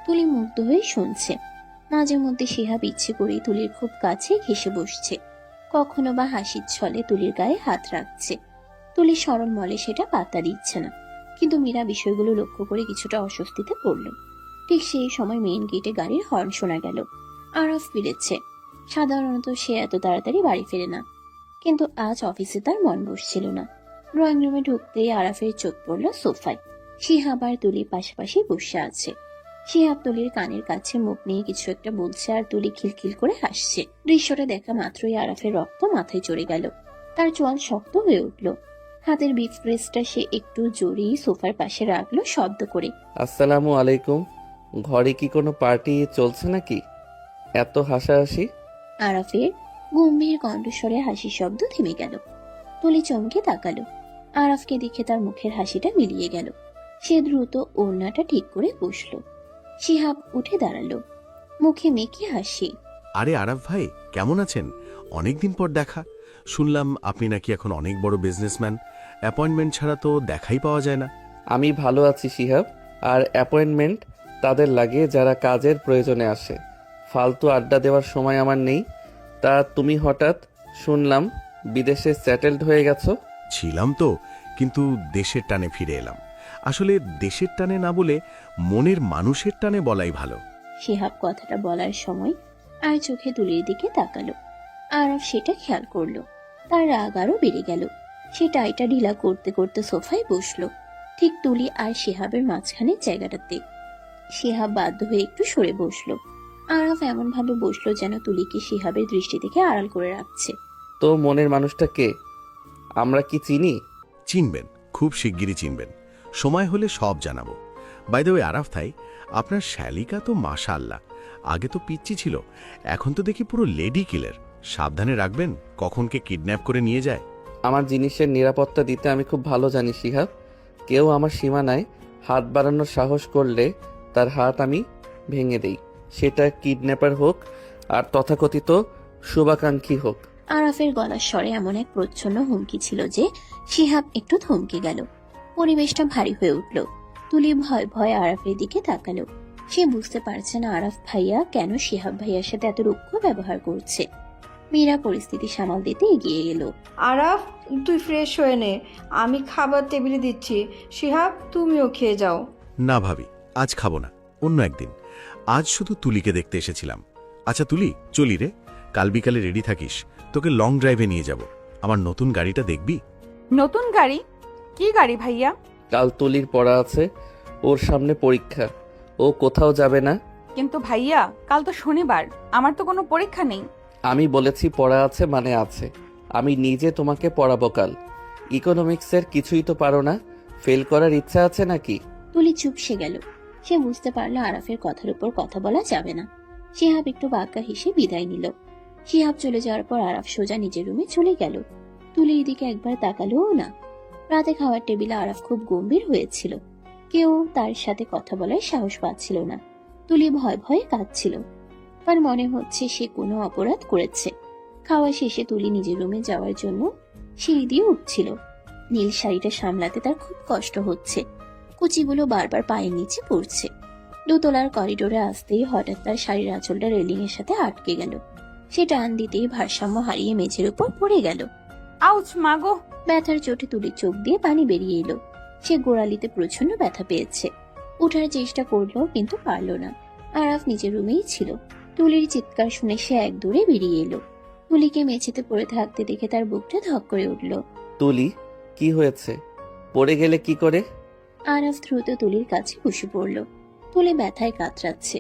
তুলি মুগ্ধ হয়ে শুনছে। মাঝে মধ্যে শিহাব ইচ্ছে করেই তুলির খুব কাছে ঘেসে বসছে, কখনো বা হাসির ছলে তুলির গায়ে হাত রাখছে। তুলি সরল মলে সেটা পাত্তা দিচ্ছে না, কিন্তু মীরা বিষয়গুলো লক্ষ্য করে কিছুটা অস্বস্তিতে পড়ল। ঠিক সেই সময় মেইন গেটে গাড়ির হর্ন শোনা গেল। আরাফ ফিরেছে। সাধারণত সে এত তাড়াতাড়ি বাড়ি ফেরে না, কিন্তু আজ অফিসে তার মন বসছিল না। ড্রয়িং রুমে ঢুকতেই আরাফের চোখ পড়ল সোফায়। শিহাব আর তুলি পাশাপাশি বসে আছে। শিহাব তুলির কানের কাছে মুখ নিয়ে কিছু একটা বলছে, আর তুলি খিলখিল করে হাসছে। দৃশ্যটা দেখা মাত্রই আরাফের রক্ত মাথায় চড়ে গেল। তার চোয়াল শক্ত হয়ে উঠল। হাতের বিফ প্রেসটা সে একটু জোরেই সোফার পাশে রাখলো শব্দ করে। আসসালামু আলাইকুম। ঘরে কি কোনো পার্টি চলছে নাকি? এত হাসাহাসি। আরাফের গম্ভীর কণ্ঠস্বরে হাসির শব্দ থেমে গেল। তুলি চমকে তাকালো। আরাফকে দেখে তার মুখের হাসিটা মিলিয়ে গেল। সে দ্রুত ওড়নাটা ঠিক করে বসলো। শিহাব উঠে দাঁড়ালো, মুখে মেকি হাসি। আরে আরাফ ভাই, কেমন আছেন? অনেকদিন পর দেখা। শুনলাম আপনি নাকি এখন অনেক বড় বিজনেসম্যান। অ্যাপয়েন্টমেন্ট ছাড়া তো দেখাই পাওয়া যায় না। আমি ভালো আছি শিহাব। আর অ্যাপয়েন্টমেন্ট তাদের লাগে যারা কাজের প্রয়োজনে আসে। ফালতু আড্ডা দেওয়ার সময় আমার নেই। তা তুমি হঠাৎ শুনলাম বিদেশে সেটেলড হয়ে গেছো। ছিলাম তো, কিন্তু দেশের টানে ফিরে এলাম। আসলে দেশের টানে না বলে মনের মানুষের টানে বলাই ভালো। শিহাব কথাটা বলার সময় আর চোখে তুলির দিকে তাকালো। আরাফ সেটা খেয়াল করলো। তার রাগ আরো বেড়ে গেল। সে টাইটা ঢিলা করতে করতে সোফায় বসলো, ঠিক তুলি আর শিহাবের মাঝখানে জায়গাটাতে। শিহাব বাধ্য হয়ে একটু সরে বসলো। আরাফ এমন ভাবে বসলো যেন তুলিকে শিহাবের দৃষ্টি থেকে আড়াল করে রাখছে। তো মনের মানুষটা কে? আমরা কি চিনি? চিনবেন, খুব শিগগিরই চিনবেন। সময় হলে সব জানাবো। বাই দ্য ওয়ে আরাফ ভাই, আপনার শ্যালিকা তো মাশাআল্লাহ। আগে তো পিচ্চি ছিল, এখন তো দেখি পুরো লেডি কিলার। সাবধানে রাখবেন, কখন কে কিডন্যাপ করে নিয়ে যায়। আমার জিনিসের নিরাপত্তা দিতে আমি খুব ভালো জানি শিহাব। কেউ আমার সীমানায় হাত বাড়ানোর সাহস করলে তার হাত আমি ভেঙে দেই, সেটা কিডন্যাপার হোক আর তথাকথিত শুভাকাঙ্ক্ষী হোক। আরাফের গলার স্বরে এমন এক প্রচ্ছন্ন হুমকি ছিল যে শিহাব একটু থমকে গেল। পরিবেশটা ভারী হয়ে উঠল। তুলি ভয় ভয় আরাফের দিকে তাকালো। সে বুঝতে পারছে না আরাফ ভাইয়া কেন শিহাব ভাইয়ার সাথে এত রুক্ষ ব্যবহার করছে। মীরা পরিস্থিতি সামাল দিতে এগিয়ে এলো। আরাফ, তুই ফ্রেশ হয়ে নে, আমি খাবার টেবিলে দিচ্ছি। শিহাব, তুমিও খেয়ে যাও। না ভাবি, আজ খাবো না, অন্য একদিন। আজ শুধু তুলিকে দেখতে এসেছিলাম। আচ্ছা তুলি, চলি রে। কাল বিকালে রেডি থাকিস, তোকে লং ড্রাইভে নিয়ে যাব। আমার নতুন গাড়িটা দেখবি? নতুন গাড়ি? কি গাড়ি ভাইয়া? কাল তুলির পড়া আছে, ওর সামনে পরীক্ষা, ও কোথাও যাবে না। কিন্তু ভাইয়া, কাল তো শনিবার, আমার তো কোনো পরীক্ষা নেই। আমি বলেছি পড়া আছে মানে আছে। আমি নিজে তোমাকে পড়াবো কাল। ইকোনমিক্সের কিছুই তো পারো না, ফেল করার ইচ্ছা আছে নাকি? তুলি চুপসে গেল। সে বুঝতে পারলো আরাফের কথার উপর কথা বলা যাবে না। শিহাব একটু বাঁকা হেসে বিদায় নিল। শিহাব চলে যাওয়ার পর আরাফ সোজা নিজের রুমে চলে গেল। তুলির দিকে একবার তাকালোও না। রাতে খাওয়ার টেবিলে আরাফ খুব গম্ভীর হয়েছিল। কেউ তার সাথে কথা বলার সাহস পাচ্ছিল না। তুলি ভয় ভয়ে কাঁদছিল। তার মনে হচ্ছে সে কোনো অপরাধ করেছে। খাওয়া শেষে তুলি নিজের রুমে যাওয়ার জন্য সিঁড়ি দিয়ে উঠছিল। নীল শাড়িটা সামলাতে তার খুব কষ্ট হচ্ছে। কুচিগুলো বারবার পায়ের নিচে পড়ছে। দোতলার করিডোরে আসতেই হঠাৎ তার শাড়ির আঁচলটা রেলিং এর সাথে আটকে গেল। সে টান দিতেই ভারসাম্য হারিয়ে মেঝের উপর পড়ে গেল। আউচ মাগো। ব্যথার চোটে তুলির চোখ দিয়ে পানি বেরিয়ে এলো। সে গোড়ালিতে প্রচন্ড ব্যথা পেয়েছে। ওঠার চেষ্টা করলো কিন্তু পারল না। আরাফ নিজের রুমেই ছিল। তুলির চিৎকার শুনে সে এক দৌড়ে বেরিয়ে এলো। তুলিকে মেঝেতে পড়ে থাকতে দেখে তার বুকটা ধক করে উঠল। তুলি, কি হয়েছে? পড়ে গেলে কি করে? আরাফ দ্রুত তুলির কাছে বসে পড়ল। তুলি ব্যথায় কাতরাচ্ছে।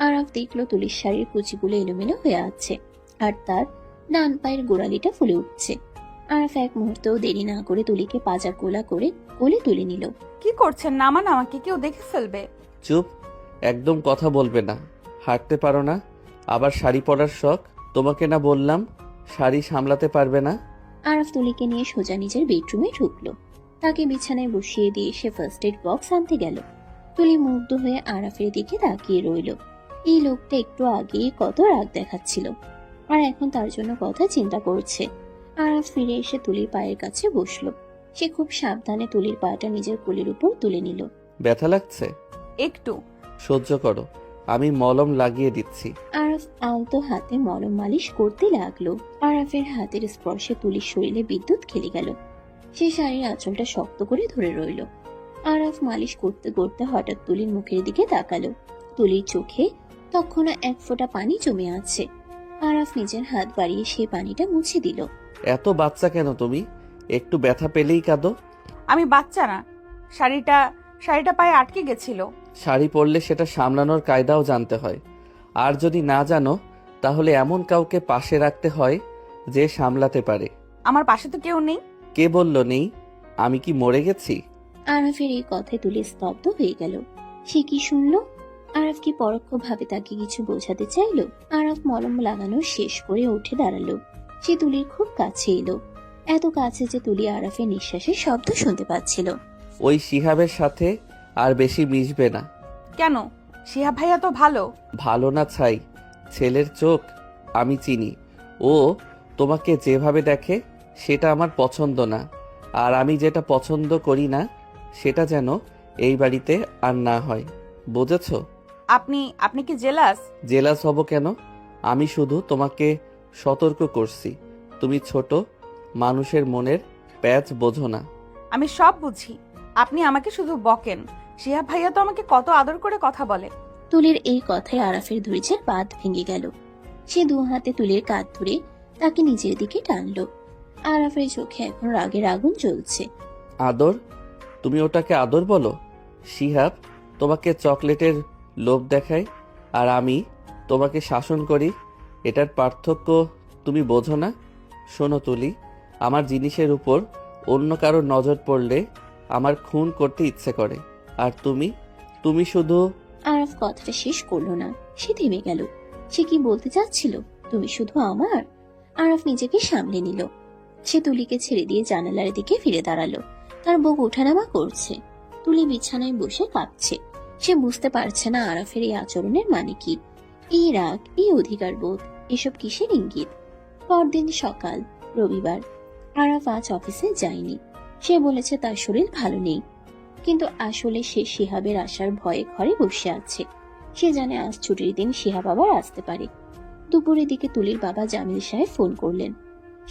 আরাফ দেখলো তুলির শাড়ির কুচিগুলো এলোমেলো হয়ে আছে, আর তার ডান পায়ের গোড়ালিটা ফুলে উঠছে। আরাফ এক মুহূর্তেও দেরি না করে তুলিকে পাজা কোলা করে কোলে তুলে নিল। কি করছেন? নামান আমাকে, কেউ দেখে ফেলবে। চুপ, একদম কথা বলবে না। হাঁটতে পারো না, আবার শাড়ি পরার শখ। তোমাকে না বললাম শাড়ি সামলাতে পারবে না? আরাফ তুলিকে নিয়ে সোজা নিজের বেডরুমে ঢুকলো। তাকে বিছানায় বসিয়ে দিয়ে সে ফার্স্ট এড বক্স আনতে গেল। তুলি মুগ্ধ হয়ে আরাফের দিকে তাকিয়ে রইল। এই লোকটা একটু আগেই কত রাগ দেখাচ্ছিল, আর এখন তার জন্য কথা চিন্তা করছে। আরাফ ফিরে এসে তুলির পায়ের কাছে বসলো। সে খুব সাবধানে তুলির পাটা নিজের কোলের উপর তুলে নিল। ব্যথা লাগছে? একটু। সহ্য করো, আমি মলম লাগিয়ে দিচ্ছি। আরাফ আলতো হাতে মলম মালিশ করতে লাগলো। আরাফের হাতের স্পর্শে তুলির শরীরে বিদ্যুৎ খেলে গেল। সে শাড়ির আঁচলটা শক্ত করে ধরে রইল। আরাফ মালিশ করতে করতে হঠাৎ তুলির মুখের দিকে তাকালো। তুলির চোখে তখনও এক ফোঁটা পানি জমে আছে। আরাফ নিজের হাত বাড়িয়ে সেই পানিটা মুছে দিল। এত বাচ্চা কেন তুমি? একটু ব্যথা পেলেই কাঁদো। আমি বাচ্চা না। শাড়িটা পায়ে আটকে গেছিল। শাড়ি পরলে সেটা সামলানোর কায়দাও জানতে হয়, আর যদি না জানো তাহলে এমন কাউকে পাশে রাখতে হয় যে সামলাতে পারে। আমার পাশে তো কেউ নেই। কে বলল নেই? আমি কি মরে গেছি? আরাফের এই কথায় তুলি স্তব্ধ হয়ে গেল। সে কি শুনলো? আরাফ কি পরোক্ষভাবে তাকে কিছু বোঝাতে চাইলো? আরাফ মলম লাগানো শেষ করে উঠে দাঁড়ালো। সে তুলির খুব কাছে এলো, এত কাছে যে তুলি আরাফের নিঃশ্বাসের শব্দ শুনতে পাচ্ছিল। ওই শিহাবের সাথে আর বেশি মিশবে না। কেন? শিহাব ভাইয়া তো ভালো। ভালো না ছাই, ছেলের চোখ আমি চিনি। ও তোমাকে যেভাবে দেখে সেটা আমার পছন্দ না, আর আমি যেটা পছন্দ করি না সেটা যেন এই বাড়িতে আর না হয়, বুঝেছো? আপনি কি জেলাস? জেলাস হব কেন? আমি শুধু তোমাকে সতর্ক করছি, তুমি ছোট, মানুষের মনের প্যাচ বোঝো না। আমি সব বুঝি। আপনি আমাকে শুধু বকেন। শিহাব ভাইয়া তো আমাকে কত আদর করে কথা বলে। তুলির এই কথায় আরাফের ধৈর্যের বাঁধ ভেঙে গেল। সে দু হাতে তুলির কাঁধ ধরে তাকে নিজের দিকে টানলো। আরাফের চোখে এখন রাগের আগুন জ্বলছে। আদর? তুমি ওটাকে আদর বলো? শিহাব তোমাকে চকলেটের লোভ দেখায়, আর আমি তোমাকে শাসন করি। এটার পার্থক্য তুমি বোঝো না? শোনো তুলি, আমার জিনিসের উপর অন্য কারোর নজর পড়লে আমার খুন করতে ইচ্ছে করে, আর তুমি শুধু... আরাফ কথাটা শেষ করলো না। সে থেমে গেল। সে কি বলতে চাচ্ছিল? তুমি শুধু আমার? আরাফ নিজেকে সামলে নিল। সে তুলিকে ছেড়ে দিয়ে জানালার দিকে ফিরে দাঁড়ালো। তার বুক ওঠানামা করছে। তুলি বিছানায় বসে কাঁপছে। সে বুঝতে পারছে না আরাফের এই আচরণের মানে কি। এই রাগ, এই অধিকার বোধ, এসব কিসের ইঙ্গিত? পরদিন সকাল, রবিবার। আরাফ আজ অফিসে যায়নি। সে বলেছে তার শরীর ভালো নেই, কিন্তু আসলে সে শিহাবের আসার ভয়ে ঘরে বসে আছে। সে জানে আজ ছুটির দিন শিহাব আবার আসতে পারে। দুপুরের দিকে তুলির বাবা জামিল সাহেব ফোন করলেন।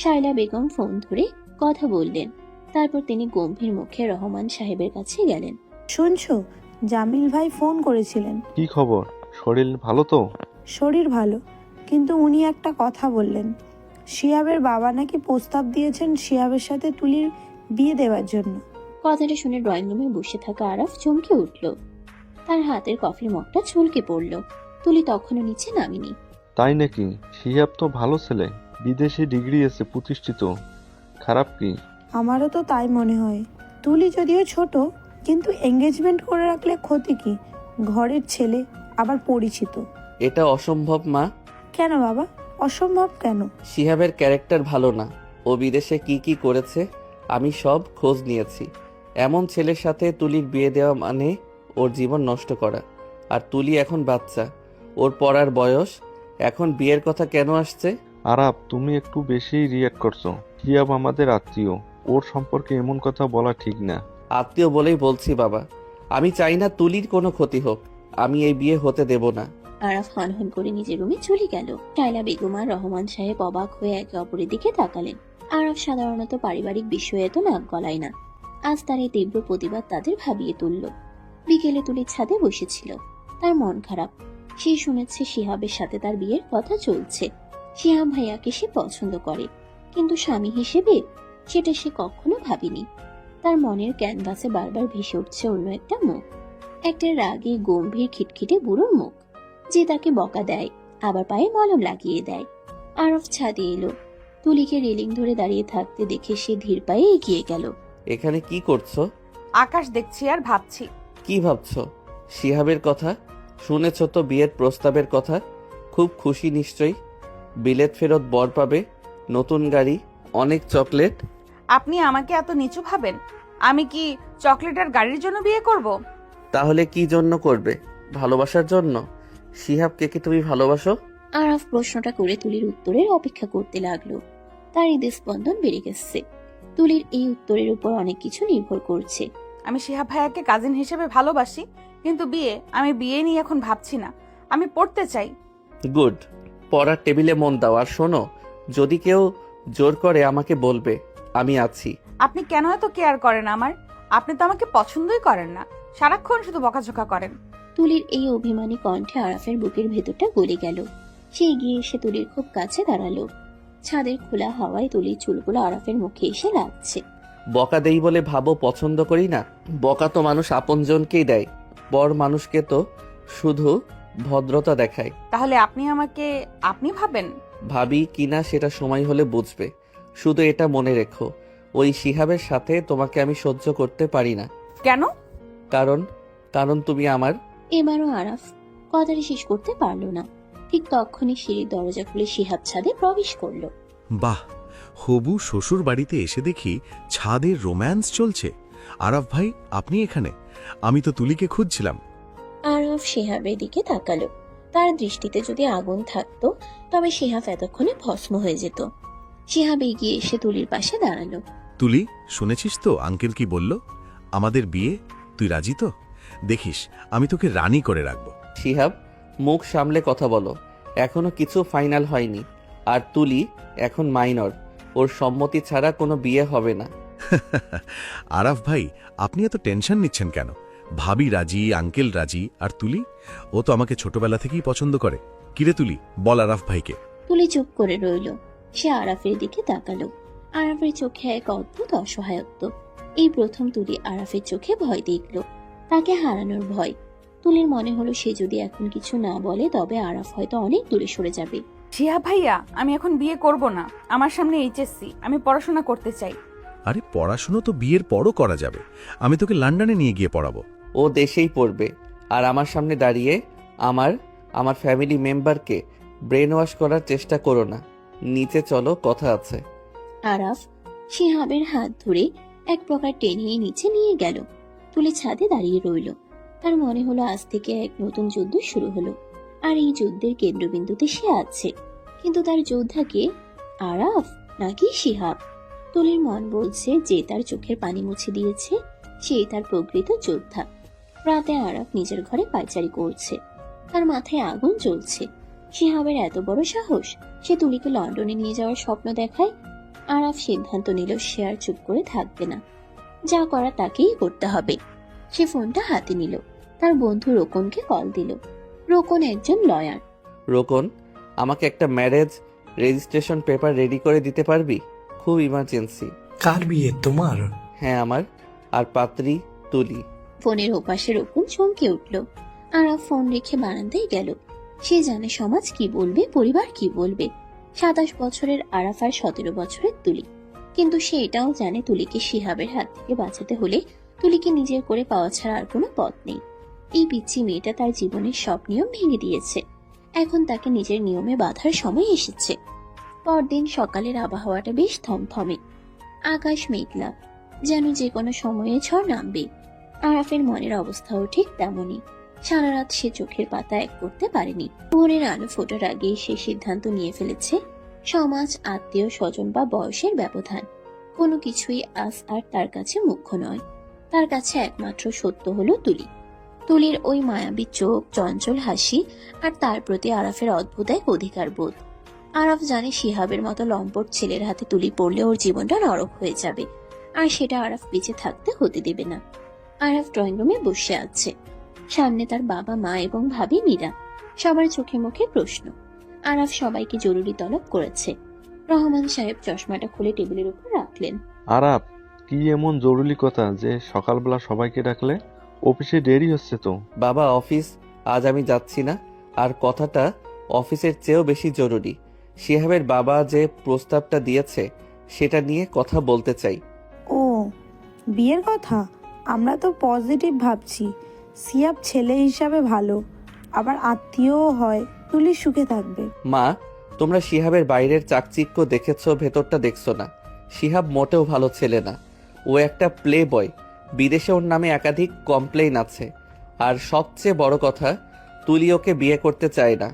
শায়লা বেগম ফোন ধরে কথা বললেন। তারপর তিনি গম্ভীর মুখে রহমান সাহেবের কাছে গেলেন। শুনছো, জামিল ভাই ফোন করেছিলেন। কি খবর? শরীর ভালো তো? শরীর ভালো, কিন্তু উনি একটা কথা বললেন। শিহাবের বাবা নাকি প্রস্তাব দিয়েছেন শিহাবের সাথে তুলির বিয়ে দেওয়ার জন্য। কথাটা শুনে ড্রয়িং রুমে বসে থাকা আরাফ চমকে উঠল। তার হাতের কফির মগটা ছলকে পড়ল। তুলি তখনও নিচে নামিনি। তাই নাকি? শিহাব তো ভালো ছেলে, বিদেশে ডিগ্রি আছে, প্রতিষ্ঠিত। খারাপ কি? আমারও তো তাই মনে হয়। তুলি যদিও ছোট, কিন্তু এঙ্গেজমেন্ট করে রাখলে ক্ষতি কি? ঘরের ছেলে, আবার পরিচিত। এটা অসম্ভব মা। কেন বাবা, অসম্ভব কেন? শিহাবের ক্যারেক্টার ভালো না। ও বিদেশে কি কি করেছে আমি সব খোঁজ নিয়েছি। এমন ছেলের সাথে তুলির বিয়ে দেওয়া মানে ওর জীবন নষ্ট করা। আর তুলি এখন বাচ্চা, ওর পড়ার বয়স। এখন বিয়ের কথা কেন আসছে? আরাপ, তুমি একটু বেশিই রিয়াক্ট করছো। শিহাব আমাদের আত্মীয়, ওর সম্পর্কে এমন কথা বলা ঠিক না। আত্মীয় বলেই বলছি বাবা, আমি চাই না তুলির কোনো ক্ষতি হোক। আমি এই বিয়ে হতে দেব না। আরাফ হনহন করে নিজের রুমে চলে গেল। শায়লা বেগম আর রহমান সাহেব অবাক হয়ে একে অপরের দিকে তাকালেন। আরব সাধারণত পারিবারিক বিষয়ে তো নাক গলায় না। আজ তার এই তীব্র প্রতিবাদ তাদের ভাবিয়ে তুলল। বিকেলে তুলির ছাদে বসেছিল। তার মন খারাপ। সে শুনেছে শিহাবের সাথে তার বিয়ের কথা চলছে। শিহাব ভাইয়াকে সে পছন্দ করে, কিন্তু স্বামী হিসেবে সেটা সে কখনো ভাবেনি। তার মনের ক্যানভাসে বারবার ভেসে উঠছে অন্য একটা মুখ, একটা রাগী গম্ভীর খিটখিটে বুড়োর মুখ, যে তাকে বকা দেয়, আবার পায়ে মলম লাগিয়ে দেয়। আরব ছাদে এলো। তুলিকে রেলিং ধরে দাঁড়িয়ে থাকতে দেখে সে ধীর পায়ে এগিয়ে গেল। এখানে কি করছো? আকাশ দেখছি আর ভাবছি। কি ভাবছো? শিহাবের কথা শুনেছো তো? বিয়ের প্রস্তাবের কথা। খুব খুশি নিশ্চয়ই। বিলেত ফেরত বর পাবে, নতুন গাড়ি, অনেক চকলেট। আপনি আমাকে এত নিচু ভাবেন? আমি কি চকলেট আর গাড়ির জন্য বিয়ে করব? তাহলে কি জন্য করবে? ভালোবাসার জন্য? শিহাবকে কি তুমি ভালোবাসো? আরব প্রশ্নটা করে তুলির উত্তরের অপেক্ষা করতে লাগলো। তার হৃদয় স্পন্দন বেড়ে গেছে। তুলির এই উত্তরের উপর অনেক কিছু নির্ভর করছে। আমি শিহাব ভাইয়াকে কাজিন হিসেবে ভালোবাসি, কিন্তু আমি বিয়ে নিয়ে এখন ভাবছি না। আমি পড়তে চাই। গুড। পড়ার টেবিলে মন দাও। আর শোনো, যদি কেউ জোর করে আমাকে বলবে, আমি আছি। আপনি কেন এত কেয়ার করেন আমার? আপনি তো আমাকে পছন্দই করেন না, সারাক্ষণ শুধু বকাঝকা করেন। তুলির এই অভিমানী কণ্ঠে আরাফের বুকের ভেতরটা গলে গেল। সে এগিয়ে এসে তুলির খুব কাছে দাঁড়ালো। ছাদের খোলা হাওয়ায় তুলির চুলগুলো আরাফের মুখে এসে লাগছে। বকা দেই বলে ভাবো পছন্দ করি না? বকা তো মানুষ আপনজনকেই দেয়, বর মানুষকে তো শুধু ভদ্রতা দেখায়। তাহলে আপনি আমাকে আপনি ভাবেন? ভাবি কিনা সেটা সময় হলে বুঝবে। শুধু এটা মনে রেখো, ওই শিহাবের সাথে তোমাকে আমি সহ্য করতে পারি না। কেন? কারণ তুমি আমার। এবারও আরাফ কথাটা শেষ করতে পারল না। ঠিক তখনই সিঁড়ির দরজা খুলে শিহাব ছাদে প্রবেশ করলো। বাহ, হবু শ্বশুর বাড়িতে এসে দেখি ছাদের রোম্যান্স চলছে। আরাফ ভাই, আপনি এখানে? আমি তো তুলিকে খুঁজছিলাম। আরব শিহাবের দিকে তাকালো। তার দৃষ্টিতে যদি আগুন থাকতো তবে শিহাব এতক্ষণে ভস্ম হয়ে যেত। শিহাব এগিয়ে এসে তুলির পাশে দাঁড়ালো। তুলি, শুনেছিস তো আঙ্কেল কি বলল? আমাদের বিয়ে, তুই রাজি তো? দেখিস, আমি তোকে রানী করে রাখবো। শিহাব, মুখ সামলে কথা বলো। এখনো কিছু ফাইনাল হয়নি। আর তুলি এখন মাইনর, ওর সম্মতি ছাড়া কোনো বিয়ে হবে না। আরাফ ভাই, আপনি এত টেনশন নিচ্ছেন কেন? ভাবি রাজি, আঙ্কেল রাজি, আর তুলি? ও তো আমাকে ছোটবেলা থেকেই পছন্দ করে। কিরে তুলি, বল আরাফ ভাইকে। তুলি চুপ করে রইল। সে আরাফের দিকে তাকালো। আরাফের চোখে এক অদ্ভুত অসহায়ত্ব। এই প্রথম তুলি আরাফের চোখে ভয় দেখল, তাকে হারানোর ভয়। তুলির মনে হলো সে যদি এখন কিছু না বলে তবে আরাফ হয়তো অনেক দূরে সরে যাবে। শিহাব ভাইয়া, আমি এখন বিয়ে করব না। আমার সামনে এইচএসসি, আমি পড়াশোনা করতে চাই। আরে, পড়াশুনো তো বিয়ের পরও করা যাবে। আমি তোকে লন্ডনে নিয়ে গিয়ে পড়াবো। ও দেশেই পড়বে, আর আমার সামনে দাঁড়িয়ে আমার ফ্যামিলি মেম্বারকে ব্রেন ওয়াশ করার চেষ্টা করো না। নিচে চলো, কথা আছে। আরাফ শিহাবের হাত ধরে এক প্রকার টেনে নিচে নিয়ে গেল। তুলি ছাদে দাঁড়িয়ে রইল। তার মনে হলো আজ থেকে এক নতুন যুদ্ধ শুরু হলো, আর এই যুদ্ধের কেন্দ্রবিন্দুতে সে আছে। কিন্তু তার যোদ্ধাকে আরাফ নাকি শিহাব? তুলির মন বলছে যে তার চোখের পানি মুছে দিয়েছে সেই তার প্রকৃত যোদ্ধা। রাতে আরাফ নিজের ঘরে পায়চারি করছে। তার মাথায় আগুন জ্বলছে। শিহাবের এত বড় সাহস, সে তুলিকে লন্ডনে নিয়ে যাওয়ার স্বপ্ন দেখায়। আরাফ সিদ্ধান্ত নিল সে আর চুপ করে থাকবে না, যা করা তাকেই করতে হবে। সে ফোনটা হাতে নিল। তার বন্ধু রোকনকে কল দিল। রোকন একজন লয়ার। রোকন, আমাকে একটা ম্যারেজ রেজিস্ট্রেশন পেপার রেডি করে দিতে পারবি? খুব ইমার্জেন্সি। কার বিয়ে? তোমার? হ্যাঁ, আমার। আর পাত্রী তুলি। ফোনের ওপাশে রোকন চমকে উঠল। আরাফ ফোন রেখে বারান্দায় গেল। সে জানে সমাজ কি বলবে, পরিবার কি বলবে। 27 বছরের আরাফ আর 17 বছরের তুলি। কিন্তু সে এটাও জানে তুলিকে শিহাবের হাত থেকে বাঁচাতে হলে তুলিকে নিজের করে পাওয়া ছাড়া আর কোনো পথ নেই। এই পিচ্চি মেয়েটা তার জীবনের সব নিয়ম ভেঙে দিয়েছে। এখন তাকে নিজের নিয়মে বাঁধার সময় এসেছে। পরদিন সকালের আবহাওয়াটা বেশ থমথমে। আকাশ মেঘলা, যেন যে কোনো সময়ে ঝড় নামবে। আরাফের মনের অবস্থাও ঠিক তেমনই। সারা রাত সে চোখের পাতা এক করতে পারেনি। ভোরের আলো ফোটার আগেই সে সিদ্ধান্ত নিয়ে ফেলেছে সমাজ, আত্মীয় স্বজন বা বয়সের ব্যবধান কোনো কিছুই আজ আর তার কাছে মুখ্য নয়। তার কাছে একমাত্র সত্য হলো তুলি। তুলির ওই মায়াবী চোখ, চঞ্চল হাসি, আর তার প্রতি আরাফের অদ্ভুত এক অধিকার বোধ। আরাফ জানে শিহাবের মতো লম্পট ছেলের হাতে তুলি পড়লে ওর জীবনটা নরক হয়ে যাবে, আর সেটা আরাফ বেঁচে থাকতে হতে দেবে না। আরাফ ড্রয়িং রুমে বসে আছে। সামনে তার বাবা, মা এবং ভাবি মীরা। সবার চোখে মুখে প্রশ্ন। আরাফ সবাইকে জরুরি তলব করেছে। রহমান সাহেব চশমাটা খুলে টেবিলের উপর রাখলেন। আরাপ, কি এমন জরুরি কথা যে সকালবেলা সবাইকে ডাকলে? অফিসে দেরি হচ্ছে তো। বাবা, অফিস আজ আমি যাচ্ছি না। আর কথাটা অফিসের চেয়েও বেশি জরুরি। শিহাবের বাবা যে প্রস্তাবটা দিয়েছে সেটা নিয়ে কথা বলতে চাই। ও, বিয়ের কথা? আমরা তো পজিটিভ ভাবছি। সিয়াব ছেলে হিসাবে ভালো, আবার আত্মীয়ও হয়। তুলি সুখে থাকবে। মা, তোমরা শিহাবের বাইরের চাকচিক্য দেখেছো, ভেতরটা দেখছো না। শিহাব মোটেও ভালো ছেলে না। ও একটা প্লে বয়। বিদেশে ওর নামে একাধিক কমপ্লেইন আছে। আর সবচেয়ে বড় কথা, তুলি ওকে বিয়ে করতে চায় না।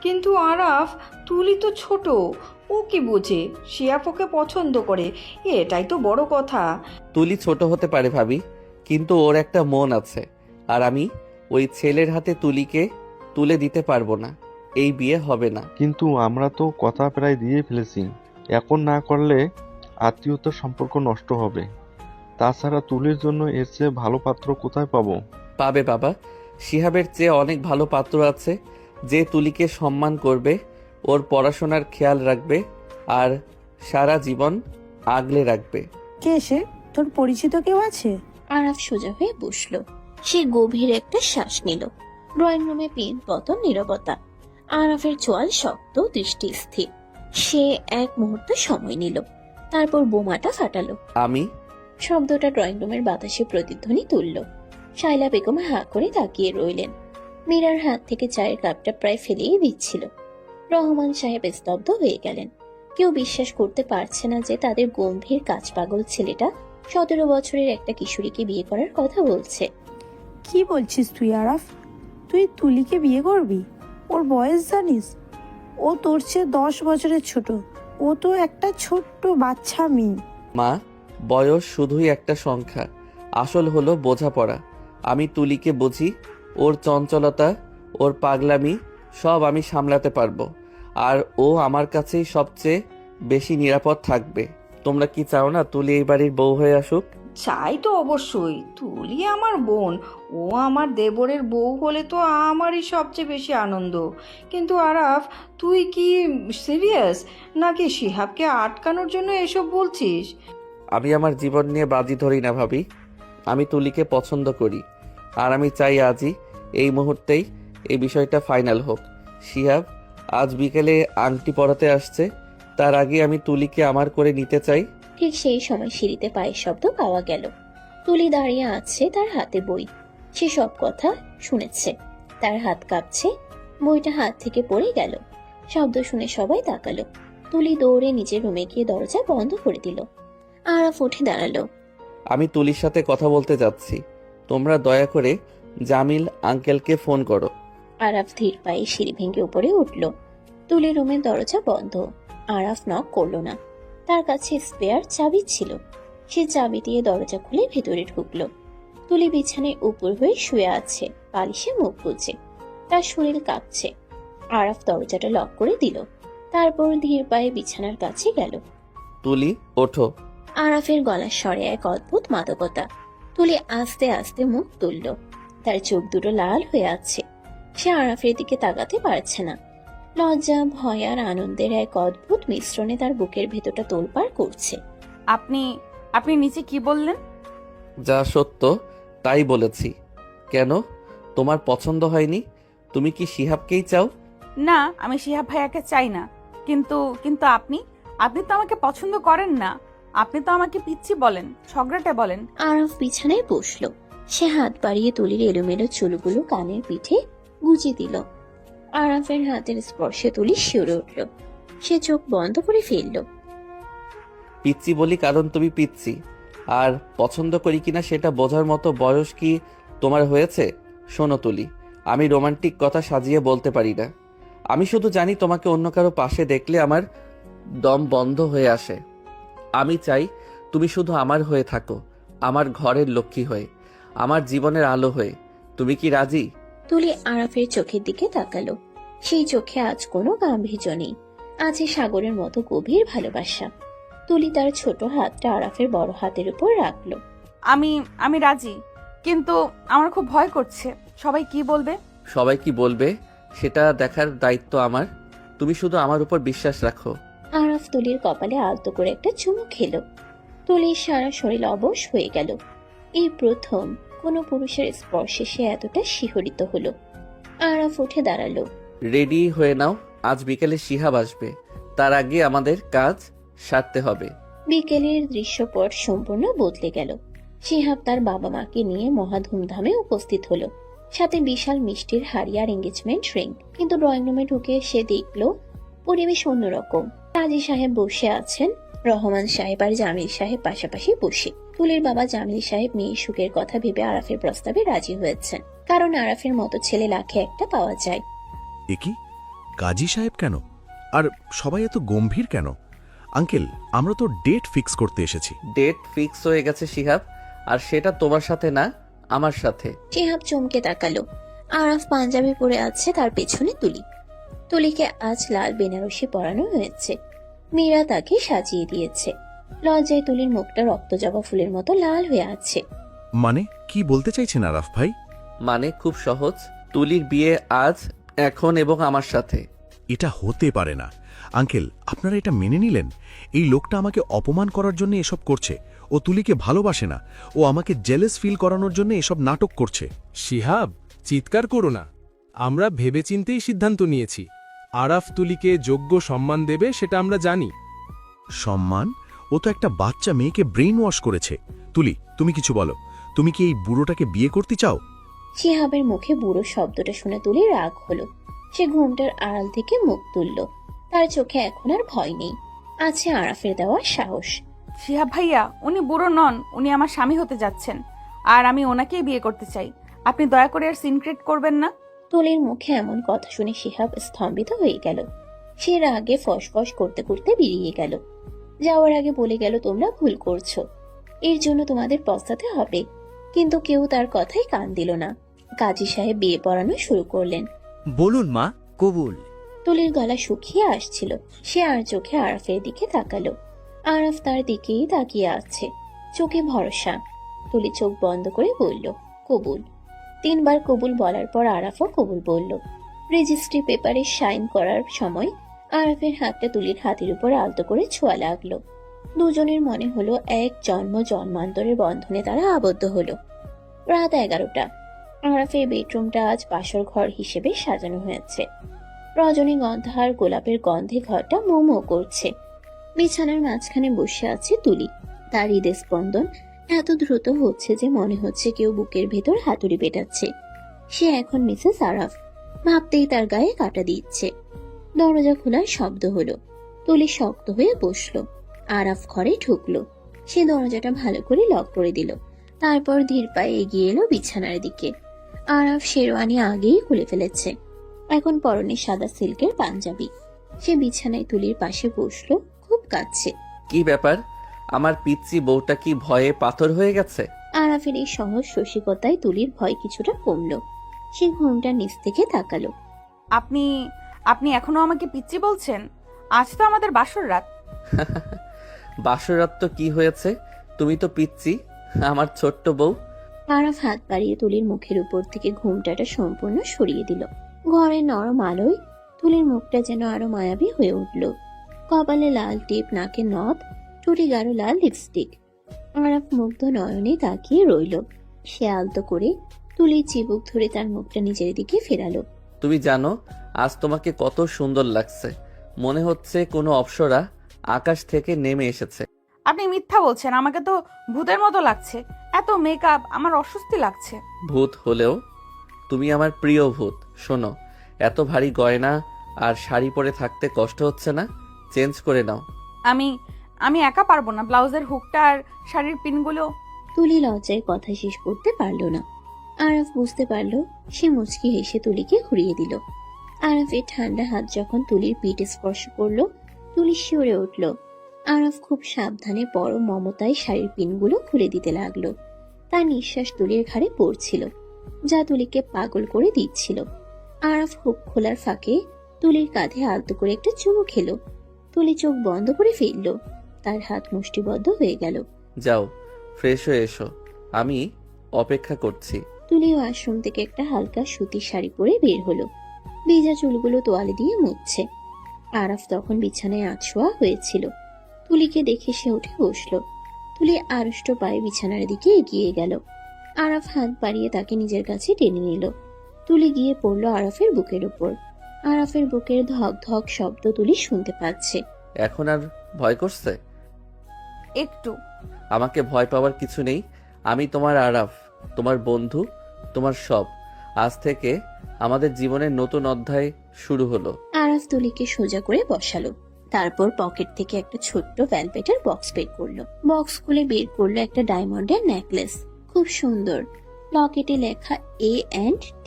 কিন্তু আরাফ, তুলি তো ছোট, ও কি বোঝে? শিহাব ওকে পছন্দ করে, এটাই তো বড় কথা। তুলি ছোট হতে পারে ভাবি, কিন্তু ওর একটা মন আছে। আর আমি ওই ছেলের হাতে তুলিকে তুলে দিতে পারবো না। এই বিয়ে হবে না। কিন্তু আমরা তো কথা প্রায় দিয়ে ফেলেছি। এখন না করলে আত্মীয়তার সম্পর্ক নষ্ট হবে। তাছাড়া তুলির জন্য এর চেয়ে ভালো পাত্র কোথায় পাবো? পাবে বাবা, শিহাবের চেয়ে অনেক ভালো পাত্র আছে, যে তুলিকে সম্মান করবে, ওর পড়াশোনার খেয়াল রাখবে, আর সারা জীবন আগলে রাখবে। কে সে? তোর পরিচিত কেউ আছে? আরাফ সোজা হয়ে বসলো। সে গভীর একটা শ্বাস নিল। ড্রয়িং রুমে পেন পতন, নীরবতা। আরাফের চোয়াল শক্ত, দৃষ্টি স্থির। সে এক মুহূর্ত সময় নিল, তারপর বোমাটা ফাটালো। আমি শব্দটা ড্রয়িং রুমের বাতাসে প্রতিধ্বনি তুলল। শাইলা বেগম হাঁ করে তাকিয়ে রইলেন। মীরার হাত থেকে চায়ের কাপটা প্রায় ফেলেই দিচ্ছিল। রহমান সাহেব স্তব্ধ হয়ে গেলেন। কেউ বিশ্বাস করতে পারছে না যে তাদের গম্ভীর কাজ পাগল ছেলেটা 17 বছরের একটা কিশোরীকে বিয়ে করার কথা বলছে। কি বলছিস তুই আরাফ? তুই তুলিকে বিয়ে করবি? ওর বয়স জানিস? ও তোর চেয়ে 10 বছরের ছোট। ও তো একটা ছোট্ট বাচ্চা মেয়ে। মা, বয়স শুধুই একটা সংখ্যা, আসল হলো বোঝাপড়া। আমি তুলিকে বুঝি, ওর চঞ্চলতা, ওর পাগলামি সব আমি সামলাতে পারবো। আর ও আমার কাছেই সবচেয়ে বেশি নিরাপদ থাকবে। তোমরা কি চাও না তুলি এই বাড়ির বউ হয়ে আসুক? চাই তো অবশ্যই। তুলি আমার বোন, ও আমার দেবরের বউ হলে তো আমারই সবচেয়ে বেশি আনন্দ। কিন্তু আরাফ, তুই কি সিরিয়াস, নাকি শিহাবকে আটকানোর জন্য এসব বলছিস? আমি আমার জীবন নিয়ে বাজি ধরি না ভাবি। আমি তুলিকে পছন্দ করি, আর আমি চাই আজই, এই মুহূর্তেই এই বিষয়টা ফাইনাল হোক। শিহাব আজ বিকেলে আংটি পরাতে আসছে, তার আগে আমি তুলিকে আমার করে নিতে চাই। ঠিক সেই সময় সিঁড়িতে পায়ের শব্দ পাওয়া গেল। তুলি দাঁড়িয়ে আছে, তার হাতে বই। সে সব কথা শুনেছে। তার হাত কাঁপছে, বইটা হাত থেকে পড়ে গেল। শব্দ শুনে সবাই তাকালো। তুলি দৌড়ে নিজের রুমে গিয়ে দরজা বন্ধ করে দিল। আরাফ উঠে দাঁড়ালো। আমি তুলির সাথে কথা বলতে যাচ্ছি, তোমরা দয়া করে জামিল আঙ্কেলকে ফোন করো। আরাফ ধীর পায়ে সিঁড়ি ভেঙে উপরে উঠল। তুলি রুমের দরজা বন্ধ। আরাফ নক করলো না। তার কাছে স্পেয়ার চাবি ছিল। সে চাবি দিয়ে দরজা খুলে ভেতরে ঢুকলো। তুলি বিছানায় উপর হয়ে শুয়ে আছে, বালিশে মুখ গুজে। তার শরীর কাঁপছে। আরাফ দরজাটা লক করে দিল। তারপর ধীর পায়ে বিছানার কাছে গেল। তুলি, ওঠো। আরাফের গলার স্বরে এক অদ্ভুত মাদকতা। তুলি আস্তে আস্তে মুখ তুলল। তার চোখ দুটো লাল হয়ে আছে। সে আরাফের দিকে তাকাতে পারছে না। লজ্জা, ভয় আর আনন্দের এক অদ্ভুত মিশ্রণে তার বুকের ভেতরটা তোলপাড় করছে। আপনি আপনি নিচে কি বললেন? যা সত্য তাই বলেছি। কেন, তোমার পছন্দ হয়নি? তুমি কি শিহাবকেই চাও? না, আমি শিহাব ভাইয়াকে চাই না। কিন্তু কিন্তু আপনি আপনি তো আমাকে পছন্দ করেন না। আপনি তো আমাকে পিচ্ছি বলেন, ঝগড়াটে বলেন। আরাফ বিছানায় বসলো। সে হাত বাড়িয়ে তুলির এলোমেলো চুলগুলো কানের পিঠে গুজে দিল। আরাফের হাতের স্পর্শে তুলি শিউরে উঠল। সে চোখ বন্ধ করে ফেলল। পিচ্ছি বলি কারণ তুমি পিচ্ছি, আর পছন্দ করি কিনা সেটা বোঝার মতো বয়স কি তোমার হয়েছে? শোনো তুলি, আমি রোমান্টিক কথা সাজিয়ে বলতে পারি না। আমি শুধু জানি তোমাকে অন্য কারো পাশে দেখলে আমার দম বন্ধ হয়ে আসে। আমি চাই তুমি শুধু আমার হয়ে থাকো, আমার ঘরের লক্ষ্মী হয়ে, আমার জীবনের আলো হয়ে। তুমি কি রাজি? তুলি আরাফের চোখের দিকে তাকালো। সেই চোখে আজ কোনো গাম্ভীর্য নেই। আছে সাগরের মতো গভীর ভালোবাসা। তুলি তার ছোট হাতটা আরাফের বড় হাতের উপর রাখলো। আমি আমি রাজি, কিন্তু আমার খুব ভয় করছে। সবাই কি বলবে? সবাই কি বলবে সেটা দেখার দায়িত্ব আমার। তুমি শুধু আমার উপর বিশ্বাস রাখো। আরাফ তুলির কপালে আলতো করে একটা চুমু খেলো। তুলির সারা শরীর অবশ হয়ে গেল। এই প্রথম কোনো পুরুষের স্পর্শে সে এতটা শিহরিত হলো। আরাফ উঠে দাঁড়ালো। রেডি হয়ে নাও, আজ বিকেলে শিহাব আসবে। তার আগে আমাদের কাজ সারতে হবে। বিকেলের দৃশ্যপট সম্পূর্ণ বদলে গেল। শিহাব তার বাবা মাকে নিয়ে মহা ধুমধামে উপস্থিত হলো, সাথে বিশাল মিষ্টির হাড়ি আর এঙ্গেজমেন্ট রিং। কিন্তু ড্রয়িং রুমে ঢুকে সে দেখলো পরিবেশ অন্যরকম। কাজী সাহেব বসে আছেন, রহমান সাহেব আর জামিল সাহেব পাশাপাশি বসে। তুলির বাবা জামিল সাহেব মেয়ের সুখের কথা ভেবে আরাফের প্রস্তাবে রাজি হয়েছেন, কারণ আরাফের মতো ছেলে লাখে একটা পাওয়া যায়। এ কি, কাজী সাহেব কেন? আর সবাই এত গম্ভীর কেন? আঙ্কেল, আমরা তো ডেট ফিক্স করতে এসেছি। ডেট ফিক্স হয়ে গেছে শিহাব, আর সেটা তোমার সাথে না, আমার সাথে। শিহাব চমকে তাকালো। আরাফ পাঞ্জাবি পরে আছে, তার পেছনে তুলি। তুলিকে আজ লাল বেনারসি পরানো হয়েছে। মীরা তাকে সাজিয়ে দিয়েছে। লজ্জায় তুলির মুখটা রক্তজবা ফুলের মতো লাল হয়ে আছে। মানে কি বলতে চাইছেন আরাফ ভাই? মানে খুব সহজ, তুলির বিয়ে আজ, এখন এবং আমার সাথে। এটা হতে পারে না আঙ্কেল, আপনারা এটা মেনে নিলেন? এই লোকটা আমাকে অপমান করার জন্য এসব করছে। ও তুলিকে ভালোবাসে না, ও আমাকে জেলাস ফিল করানোর জন্য এসব নাটক করছে। শিহাব, চিৎকার করো না। আমরা ভেবেচিন্তেই সিদ্ধান্ত নিয়েছি। আরাফ তুলিকে যোগ্য সম্মান দেবে, সেটা আমরা জানি। সম্মান? ও তো একটা বাচ্চা মেয়েকে ব্রেইন ওয়াশ করেছে। তুলি, তুমি কিছু বলো। তুমি কি এই বুড়োটাকে বিয়ে করতে চাও? শিহাবের মুখে বুড়ো শব্দটা শুনে তুলি রাগ হলো। সে ঘুমটার আড়াল থেকে মুখ তুলল। তার চোখে এখন আর ভয় নেই, আছে আরাফের দেওয়া সাহস। শিহাব ভাইয়া, উনি বুড়ো নন, উনি আমার স্বামী হতে যাচ্ছেন, আর আমি ওনাকেই বিয়ে করতে চাই। আপনি দয়া করে আর সিনক্রেট করবেন না। তুলির মুখে এমন কথা শুনে শিহাব স্তম্ভিত হয়ে গেল। সে রাগে ফসফস করতে করতে বেরিয়ে গেল। যাওয়ার আগে বলে গেল, তোমরা ভুল করছো, এর জন্য তোমাদের পস্তাতে হবে। কিন্তু কেউ তার কথাই কান দিল না। কাজী সাহেব বিয়ে পড়ানো শুরু করলেন। বলুন মা, কবুল। তুলির গলা শুকিয়ে আসছিল। সে আর চোখে আরাফের দিকে তাকালো। আরাফ তার দিকেই তাকিয়ে আছে, চোখে ভরসা। তুলি চোখ বন্ধ করে বলল, কবুল। 3 বার কবুল বলার পর আরাফও কবুল বলল। রেজিস্ট্রি পেপারে সাইন করার সময় আরাফের হাতটা তুলির হাতের উপর আলতো করে ছোঁয়া লাগলো। দুজনের মনে হলো এক জন্ম জন্মান্তরের বন্ধনে তারা আবদ্ধ হলো। রাত 11টা। আরাফের বেডরুমটা আজ বাসর ঘর হিসেবে সাজানো হয়েছে। রজনীগন্ধা আর গোলাপের গন্ধে ঘরটা মো মো করছে। বিছানার মাঝখানে বসে আছে তুলি। তার হৃদয় স্পন্দন এত দ্রুত হচ্ছে যে মনে হচ্ছে কেউ বুকের ভেতর হাতুড়ি পেটাচ্ছে। সে এখন মিসেস আরাফ, ভাবতেই তার গায়ে কাঁটা দিচ্ছে। দরজা খোলার শব্দ হলো। তুলি শক্ত হয়ে বসলো। আরাফ ঘরে ঢুকলো। সে দরজাটা ভালো করে লক করে দিল। তারপর ধীর পায়ে এগিয়ে এলো বিছানার দিকে। আরাফ শেরওয়ানি আগেই খুলে ফেলেছে, এখন পরনে সাদা সিল্কের পাঞ্জাবি। সে বিছানায় তুলির পাশে বসলো, খুব কাঁদছে। কি ব্যাপার, আমার পিচ্চি বউটা কি ভয়ে পাথর হয়ে গেছে? আরাফের এই সহজ রসিকতায় তুলির ভয় কিছুটা কমলো। সে ঘুমটা নিচ থেকে তাকালো। আপনি আপনি এখনো আমাকে পিচ্চি বলছেন? আজ তো আমাদের বাসর রাত। বাসরাত তো কি হয়েছে, তুমি তো পিচ্চি, আমার ছোট্ট বউ। আরাফ হাত বাড়িয়ে তুলির মুখের উপর থেকে ঘুমটাটা সম্পূর্ণ সরিয়ে দিল। ঘরের নরম আলোয় তুলির মুখটা যেন আরো মায়াবী হয়ে উঠল। কপালে লাল টিপ, নাকে নথ, ঠোঁটে গাঢ় লাল লিপস্টিক। আরাফ মুগ্ধ নয়নে তাকিয়ে রইল। সে আলতো করে তুলির চিবুক ধরে তার মুখটা নিজের দিকে ফেরালো। তুমি জানো আজ তোমাকে কত সুন্দর লাগছে, মনে হচ্ছে কোনো অপ্সরা আকাশ থেকে নেমে এসেছে। আপনি মিথ্যা বলছেন, আমাকে তো ভূতের মতো লাগছে। এত মেকআপ, আমার অস্বস্তি লাগছে। ভূত হলেও তুমি আমার প্রিয় ভূত। শোনো, এত ভারী গয়না আর শাড়ি পরে থাকতে কষ্ট হচ্ছে না? চেঞ্জ করে নাও। আমি আমি একা পারবো না, ব্লাউজের হুকটা আর শাড়ির পিনগুলো। তুলি লজ্জায় কথা শেষ করতে পারলো না। আরাফ বুঝতে পারলো। সে মুচকি হেসে তুলিকে ঘুরিয়ে দিল। আরাফের ঠান্ডা হাত যখন তুলির পিঠ স্পর্শ করলো, তুলি শিউরে উঠল। আরাফ খুব সাবধানে পরম মমতায় শাড়ির পিনগুলো খুলে দিতে লাগলো। তার নিঃশ্বাস তুলির ঘাড়ে পড়ছিল, যা তুলিকে পাগল করে দিচ্ছিল। আরাফ হুক খোলার ফাঁকে তুলির কাঁধে আলতো করে একটা চুমু খেলো। তুলি চোখ বন্ধ করে ফেললো। তার হাত মুষ্টিবদ্ধ হয়ে গেল। যাও, ফ্রেশ হয়ে এসো, আমি অপেক্ষা করছি। তুলি ওয়াশরুম থেকে একটা হালকা সুতির শাড়ি পরে বের হলো। ভেজা চুলগুলো তোয়ালে দিয়ে মুছছে। আরাফ তখন বিছানায় আছোয়া হয়েছিল। তুলিকে দেখে সে উঠে বসলো। তুলি আড়ষ্ট পায়ে বিছানার দিকে এগিয়ে গেল। আরাফ হাত বাড়িয়ে তাকে নিজের কাছে টেনে নিল। তুলি গিয়ে পড়লো আরাফের বুকের উপর। আরাফের বুকের ধক ধক শব্দ তুলি শুনতে পাচ্ছে। এখন আর ভয় করছে? একটু। আমাকে ভয় পাওয়ার কিছু নেই। আমি তোমার আরাফ, তোমার বন্ধু, তোমার সব। আজ থেকে আমাদের জীবনের নতুন অধ্যায় শুরু হলো। আরাফ তুলিকে সোজা করে বসালো। তারপর পকেট থেকে একটা ছোট্ট ভ্যালভেটের বক্স বের করলো। বক্স খুলে বের করলো একটা ডায়মন্ডের নেকলেস, খুব সুন্দর। লকেটে লেখা A&T।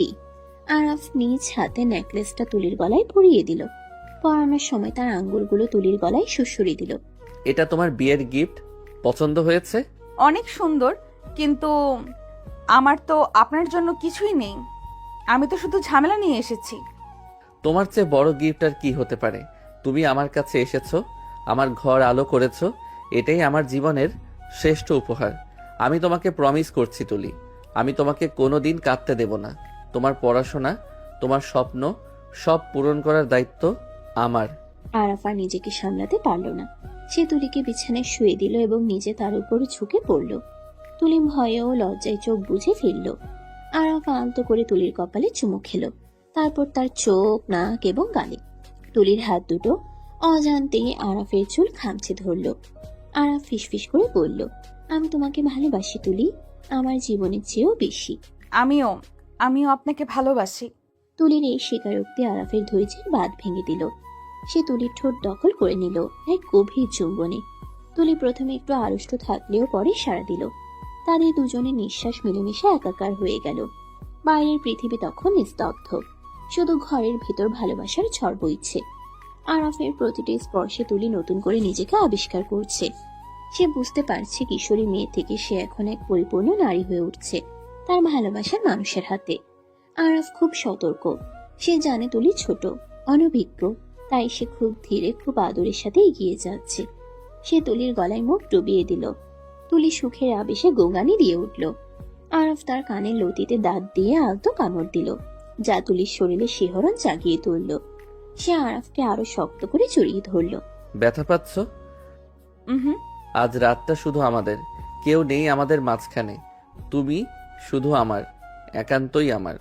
আরাফ নিজ হাতে নেকলেসটা তুলির গলায় পরিয়ে দিল। পরানোর সময় তার আঙ্গুলগুলো তুলির গলায় সুড়সুড়ি দিল। এটা তোমার বিয়ের গিফট, পছন্দ হয়েছে? অনেক সুন্দর, কিন্তু আমার তো আপনার জন্য কিছুই নেই। আমি তো শুধু ঝামেলা নিয়ে এসেছি। তোমার চেয়ে বড় গিফট আর কি হতে পারে? তুমি আমার কাছে এসেছো, আমার ঘর আলো করেছো, এটাই আমার জীবনের শ্রেষ্ঠ উপহার। আমি তোমাকে প্রমিস করছি তুলি, আমি তোমাকে কোনোদিন কাঁদতে দেব না। তোমার পড়াশোনা, তোমার স্বপ্ন সব পূরণ করার দায়িত্ব আমার। আরাফ আর নিজেকে সামলাতে পারল না। সে তুলিকে বিছানায় শুয়ে দিল এবং নিজে তার উপর ঝুঁকে পড়ল। তুলি ভয়ে ও লজ্জায় চোখ বুজে ফেলল। আরাফ আলতো করে তুলির কপালে চুমু খেলো। তারপর তার চোখ, নাক এবং গালে। তুলির হাত দুটো অজান্তেই আরাফের চুল খামচে ধরল। আরাফ ফিসফিস করে বলল, আমি তোমাকে ভালোবাসি তুলি, আমার জীবনের চেয়েও বেশি। আমিও আপনাকে ভালোবাসি। তুলির এই স্বীকারোক্তি আরাফের ধৈর্যের বাঁধ ভেঙে দিল। সে তুলির ঠোঁট দখল করে নিল এক গভীর চুম্বনে। তুলি প্রথমে একটু আড়ষ্ট থাকলেও পরে সাড়া দিল। তাদের দুজনের নিঃশ্বাস মিলেমিশে একাকার হয়ে গেল। বাইরের পৃথিবী তখন নিস্তব্ধ, শুধু ঘরের ভেতর ভালোবাসার ঝড় বইছে। আরাফের প্রতিটি স্পর্শে তুলি নতুন করে নিজেকে আবিষ্কার করছে। সে বুঝতে পারছে কিশোরী মেয়ে থেকে সে এখন এক পরিপূর্ণ নারী হয়ে উঠছে তার ভালোবাসার মানুষের হাতে। আরাফ খুব সতর্ক। সে জানে তুলি ছোট, অনভিজ্ঞ, তাই সে খুব ধীরে, খুব আদরের সাথে এগিয়ে যাচ্ছে। সে তুলির গলায় মুখ ডুবিয়ে দিল। তুলি সুখের আবেশে গোঙানি দিয়ে উঠল। আরাফ তার কানের লতিতে দাঁত দিয়ে আলতো কামড় দিল, যা তুলির শরীরে শিহরণ জাগিয়ে তুলল। সে আরাফকে আরো শক্ত করে জড়িয়ে ধরল। ব্যথা পাচ্ছ? হুম। আজ রাতটা শুধু আমাদের, কেউ নেই আমাদের মাঝখানে। তুমি শুধু আমার, একান্তই আমার।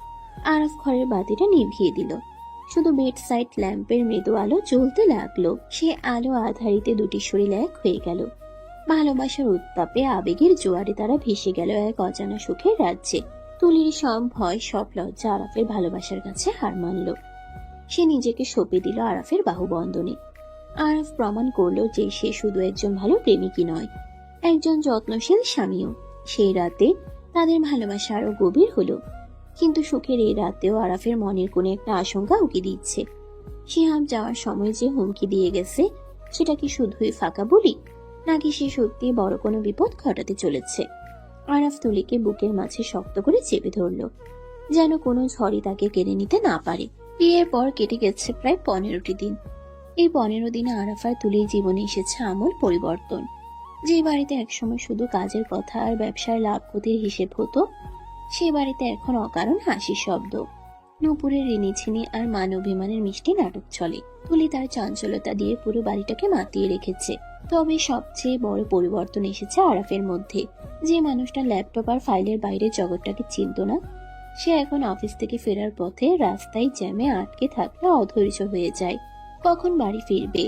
আরাফ ঘরের বাতিটা নিভিয়ে দিল। শুধু বেড সাইড ল্যাম্পের মৃদু আলো জ্বলতে লাগলো। সে আলো আধারিতে দুটি শরীর এক হয়ে গেল। ভালোবাসার উত্তাপে, আবেগের জোয়ারে তারা ভেসে গেল এক অজানা সুখের রাজ্যে। তুলির সব ভয়, সব লজ্জা আরাফের ভালোবাসার কাছে হার মানল। সে নিজেকে সঁপে দিল আরাফের বাহুবন্ধনে। আরাফ প্রমাণ করলো যে সে শুধু একজন ভালো প্রেমিকই নয়, একজন যত্নশীল স্বামীও। সেই রাতে তাদের ভালোবাসা আরো গভীর হলো। কিন্তু সুখের এই রাতেও আরাফের মনের কোণে একটা আশঙ্কা উকি দিচ্ছে। শিহাব যাওয়ার সময় যে হুমকি দিয়ে গেছে, সেটা কি শুধুই ফাঁকা বলি, নাকি সে সত্যি বড় কোনো বিপদ ঘটাতে চলেছে? আরাফ তুলিকে বুকের মাঝে শক্ত করে চেপে ধরল, যেন কোনো ঝড়ই তাকে কেড়ে নিতে না পারে। বিয়ের পর কেটে গেছে প্রায় 15টি দিন। এই 15 দিনে আরাফ আর তুলির জীবনে এসেছে আমূল পরিবর্তন। যে বাড়িতে একসময় শুধু কাজের কথা আর ব্যবসার লাভ ক্ষতির হিসেব হতো, সে বাড়িতে এখন অকারণ হাসির শব্দ, নূপুরের ঋণিছিনি আর মান অভিমানের মিষ্টি নাটক চলে। তুলি তার চঞ্চলতা দিয়ে পুরো বাড়িটাকে মাতিয়ে রেখেছে। তবে সবচেয়ে বড় পরিবর্তন এসেছে আরাফের মধ্যে। যে মানুষটা ল্যাপটপ আর ফাইলের বাইরের জগৎটাকে চিনত না, সে এখন অফিস থেকে ফেরার পথে রাস্তায় জ্যামে আটকে থাকলে অধৈর্য হয়ে যায়। কখন বাড়ি ফিরবে,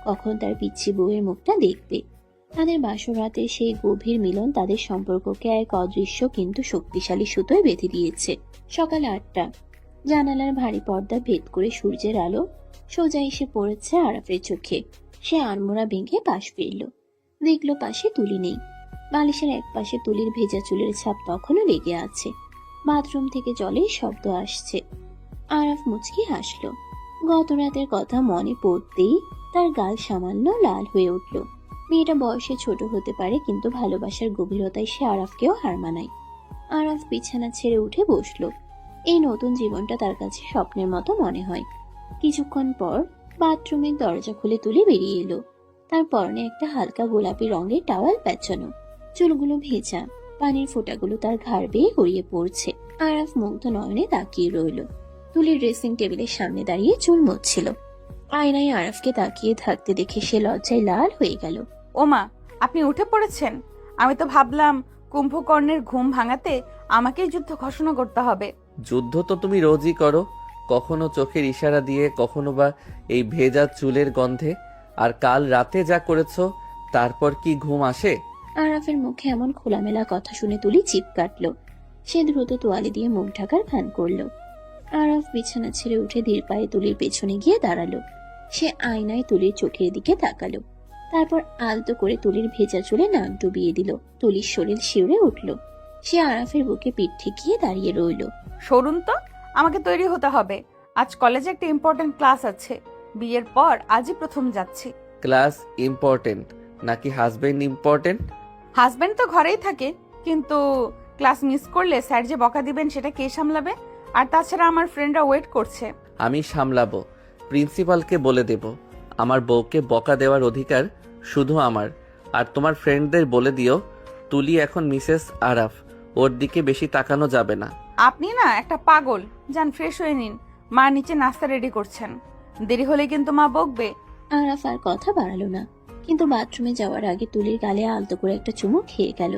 কখন তার পিচ্ছি বউয়ের মুখটা দেখবে। তাদের বাসর রাতে সেই গভীর মিলন তাদের সম্পর্ককে এক অদৃশ্য কিন্তু শক্তিশালী সুতোয় বেঁধে দিয়েছে। সকাল 8টা, জানালার ভারী পর্দা ভেদ করে সূর্যের আলো সোজা এসে পড়েছে আরাফের চোখে। সে আড়মোড়া ভেঙে পাশ ফিরল, দেখলো পাশে তুলি নেই। বালিশের এক পাশে তুলির ভেজা চুলের ছাপ তখনও লেগে আছে। বাথরুম থেকে জলের শব্দ আসছে। আরাফ মুচকি হাসলো। গত রাতের কথা মনে পড়তেই তার গাল সামান্য লাল হয়ে উঠল। মেয়েটা বয়সে ছোট হতে পারে, কিন্তু ভালোবাসার গভীরতায় সে আরাফকেও হার মানায়। আরাফ বিছানা ছেড়ে উঠে বসলো। এই নতুন জীবনটা তার কাছে স্বপ্নের মতো মনে হয়। কিছুক্ষণ পর বাথরুমের দরজা খুলে তুলে বেরিয়ে এলো। তার পরনে একটা হালকা গোলাপি রঙের টাওয়াল পেঁচানো, চুলগুলো ভেজা, পানির ফোঁটাগুলো তার ঘাড় বেয়ে গড়িয়ে পড়ছে। আরাফ মুগ্ধ নয়নে তাকিয়ে রইল। তুলির ড্রেসিং টেবিলের সামনে দাঁড়িয়ে চুল মুছছিল। আয়নায় আরাফকে তাকিয়ে থাকতে দেখে সে লজ্জায় লাল হয়ে গেল। ওমা, আপনি উঠে পড়েছেন? আমি তো ভাবলাম কুম্ভকর্ণের ঘুম ভাঙাতে আমাকেই যুদ্ধ ঘোষণা করতে হবে। যুদ্ধ তো তুমি রোজই করো, কখনো চোখের ইশারা দিয়ে, কখনো বা এই ভেজা চুলের গন্ধে। আর কাল রাতে যা করেছো, তারপর কি ঘুম আসে? আরাফের মুখে এমন খোলামেলা কথা শুনে তুলি চিপ কাটলো। সে দ্রুত তোয়ালে দিয়ে মুখ ঢাকার ভান করলো। আরাফ বিছানা ছেড়ে উঠে ধীর পায়ে তুলির পেছনে গিয়ে দাঁড়ালো। সে আয়নায় তুলির চোখের দিকে তাকালো, তারপর আলতো করে তুলির ভেজা চুলে নাক ডুবিয়ে দিল। তুলির শরীর শিউরে উঠল। সে আরাফের বুকে পিঠ ঠেকিয়ে দাঁড়িয়ে রইল। সরুন তো, আমাকে তৈরি হতে হবে। আজ কলেজে একটা ইম্পর্টেন্ট ক্লাস আছে। বিয়ের পর আজই প্রথম যাচ্ছি। ক্লাস ইম্পর্টেন্ট নাকি হাজবেন্ড ইম্পর্টেন্ট? হাজবেন্ড তো ঘরেই থাকে, কিন্তু ক্লাস মিস করলে স্যার যে বকা দিবেন সেটা কে সামলাবে? আর তাছাড়া আমার ফ্রেন্ডরা ওয়েট করছে। আমি সামলাবো, প্রিন্সিপালকে বলে দেব। আমার বউকে বকা দেওয়ার অধিকার শুধু আমার। আর তোমার ফ্রেন্ডদের বলে দিও, তুলি এখন মিসেস আরাফ, ওর দিকে বেশি তাকানো যাবে না। আপনি না একটা পাগল। যান, ফ্রেশ হয়ে নিন। মা নিচে নাস্তা রেডি করছেন, দেরি হলে কিন্তু মা বকবে। আরাফ আর কথা বাড়ালো না, কিন্তু বাথরুমে যাওয়ার আগে তুলির গালে আলতো করে একটা চুমু খেয়ে গেল।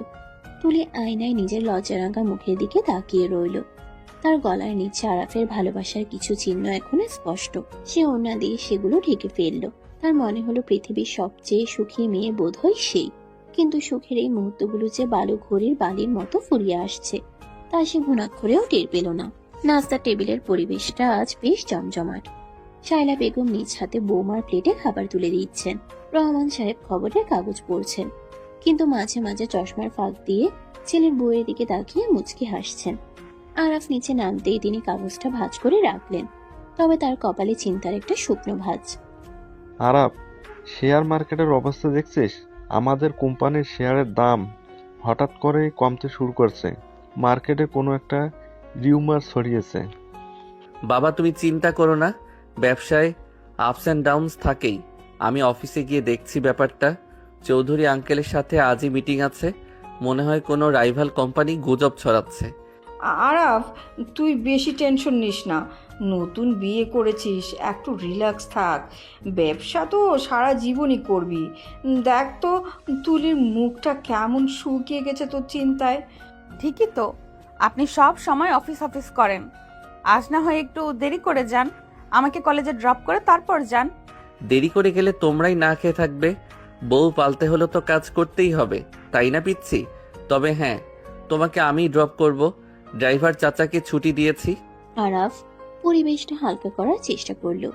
তুলি আয়নায় নিজের লজ্জারাঙ্গা মুখের দিকে তাকিয়ে রইল। তার গলার নিচে আরাফের ভালোবাসার কিছু চিহ্ন এখনো স্পষ্ট। সে ওড়না দিয়ে সেগুলো ঢেকে ফেললো। তার মনে হলো পৃথিবীর সবচেয়ে সুখী মেয়ে বোধহয় সেই। কিন্তু সুখের এই মুহূর্তগুলো যে বালু ঘড়ির বালির মতো ফুরিয়ে আসছে, তা সে ঘুণাক্ষরেও টের পেল না। নাস্তার টেবিলের পরিবেশটা আজ বেশ জমজমাট। শায়লা বেগম নিজ হাতে বৌমার প্লেটে খাবার তুলে দিচ্ছেন। রহমান সাহেব খবরের কাগজ পড়ছেন, কিন্তু মাঝে মাঝে চশমার ফাঁক দিয়ে ছেলের বউয়ের দিকে তাকিয়ে মুচকি হাসছেন। আরাফ নিচে নামতেই তিনি কাগজটা ভাঁজ করে রাখলেন, তবে তার কপালে চিন্তার একটা শুকনো ভাঁজ। আরাফ, শেয়ার মার্কেটের অবস্থা দেখছিস? আমাদের কোম্পানির শেয়ারের দাম হঠাৎ করেই কমতে শুরু করছে। মার্কেটে কোনো একটা রিউমার ছড়িয়েছে। বাবা তুমি চিন্তা করো না, ব্যবসায় আপস অ্যান্ড ডাউনস থাকেই। আমি অফিসে গিয়ে দেখছি ব্যাপারটা। চৌধুরী আঙ্কেলের সাথে আজই মিটিং আছে। মনে হয় কোনো রাইভাল কোম্পানি গুজব ছড়াচ্ছে। আরাফ, তুই বেশি টেনশন নিস না। নতুন বিয়ে করেছিস, একটু রিল্যাক্স থাক। ব্যবসা তো সারা জীবনই করবি। দেখ তো, তুলির মুখটা কেমন শুকিয়ে গেছে তোর চিন্তায়। ঠিকই তো, আপনি সব সময় অফিস অফিস করেন। আজ না হয় একটু দেরি করে যান, আমাকে কলেজে ড্রপ করে তারপর যান। দেরি করে গেলে তোমরাই না খেয়ে থাকবে। বউ পালতে হলে তো কাজ করতেই হবে, তাই না পিচ্ছি? তবে হ্যাঁ, তোমাকে আমি ড্রপ করব। ড্রাইভার চাচাকে ছুটি দিয়েছি। আরাফ পরিবেশটা হালকা করার চেষ্টা করলো,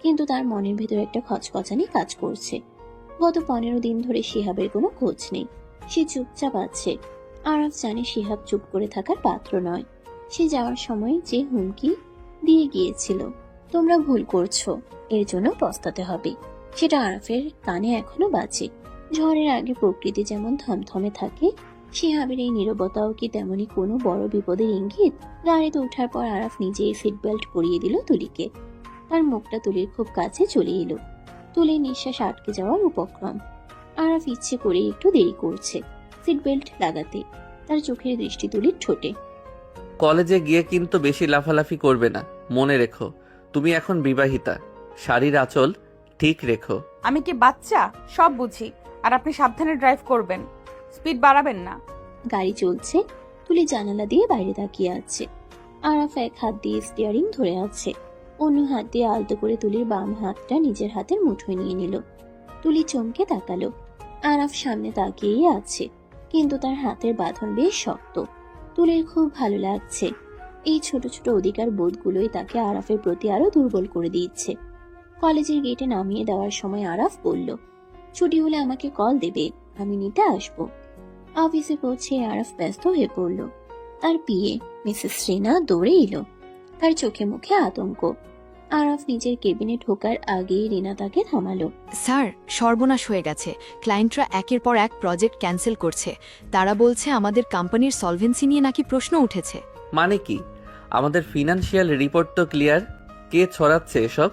কিন্তু তার মনের ভেতর একটা খচখচানি কাজ করছে। গত 15 দিন ধরে শিহাবের কোনো খোঁজ নেই। সে চুপচাপ আছে। আরাফ জানে শিহাব চুপ করে থাকার পাত্র নয়। সে যাওয়ার সময় যে হুমকি দিয়ে গিয়েছিল, তোমরা ভুল করছো, এর জন্য পস্তাতে হবে, সেটা আরাফের কানে এখনো বাজে। ঝড়ের আগে প্রকৃতি যেমন থমথমে থাকে, শিহাবের এই নীরবতাও কি তেমনি কোনো বড় বিপদের ইঙ্গিত? গাড়িতে ওঠার পর আরাফ নিজেই সিট বেল্ট পরিয়ে দিল তুলিকে। তার মুখটা তুলির খুব কাছে চলে এলো। তুলির নিঃশ্বাস আটকে যাওয়ার উপক্রম। আরাফ ইচ্ছে করে একটু দেরি করছে সিট বেল্ট লাগাতে। তার চোখের দৃষ্টি তুলির ঠোঁটে। কলেজে গিয়ে কিন্তু বেশি লাফালাফি করবে না, মনে রেখো। তুমি এখন বিবাহিতা। শাড়ির আঁচল ঠিক রেখো। আমি কি বাচ্চা? সব বুঝি। আর আপনি সাবধানে ড্রাইভ করবেন, স্পিড বাড়াবেন না। গাড়ি চলছে। তুলি জানালা দিয়ে বাইরে তাকিয়ে আছে। আরাফ এক হাত দিয়ে স্টিয়ারিং ধরে আছে, অন্য হাত দিয়ে আলতো করে তুলির বাম হাতটা নিজের হাতের মুঠোয় নিয়ে নিল। তুলি চমকে তাকালো। আরাফ সামনে তাকিয়েই আছে, কিন্তু তার হাতের বাঁধন বেশ শক্ত। তুলির খুব ভালো লাগছে। এই ছোট ছোট অধিকার বোধগুলোই তাকে আরাফের প্রতি আরো দুর্বল করে দিচ্ছে। কলেজের গেটে নামিয়ে দেওয়ার সময় আরাফ বলল, ছুটি হলে আমাকে কল দেবে, আমি নিতে আসবো। অফিসে পৌঁছে আরাফ ব্যস্ত হয়ে পড়ল। তার পিএ মিসেস রিনা দৌড়ে এলো, তার চোখে মুখে আতঙ্ক। আরাফ নিজের কেবিনে ঢোকার আগেই রিনা তাকে থামালো। স্যার, সর্বনাশ হয়ে গেছে। ক্লায়েন্টরা একের পর এক প্রজেক্ট ক্যান্সেল করছে। তারা বলছে আমাদের কোম্পানির সলভেন্সি নিয়ে নাকি প্রশ্ন উঠেছে। মানে কি? আমাদের ফিনান্সিয়াল রিপোর্ট তো ক্লিয়ার। কে ছড়াচ্ছে এসব?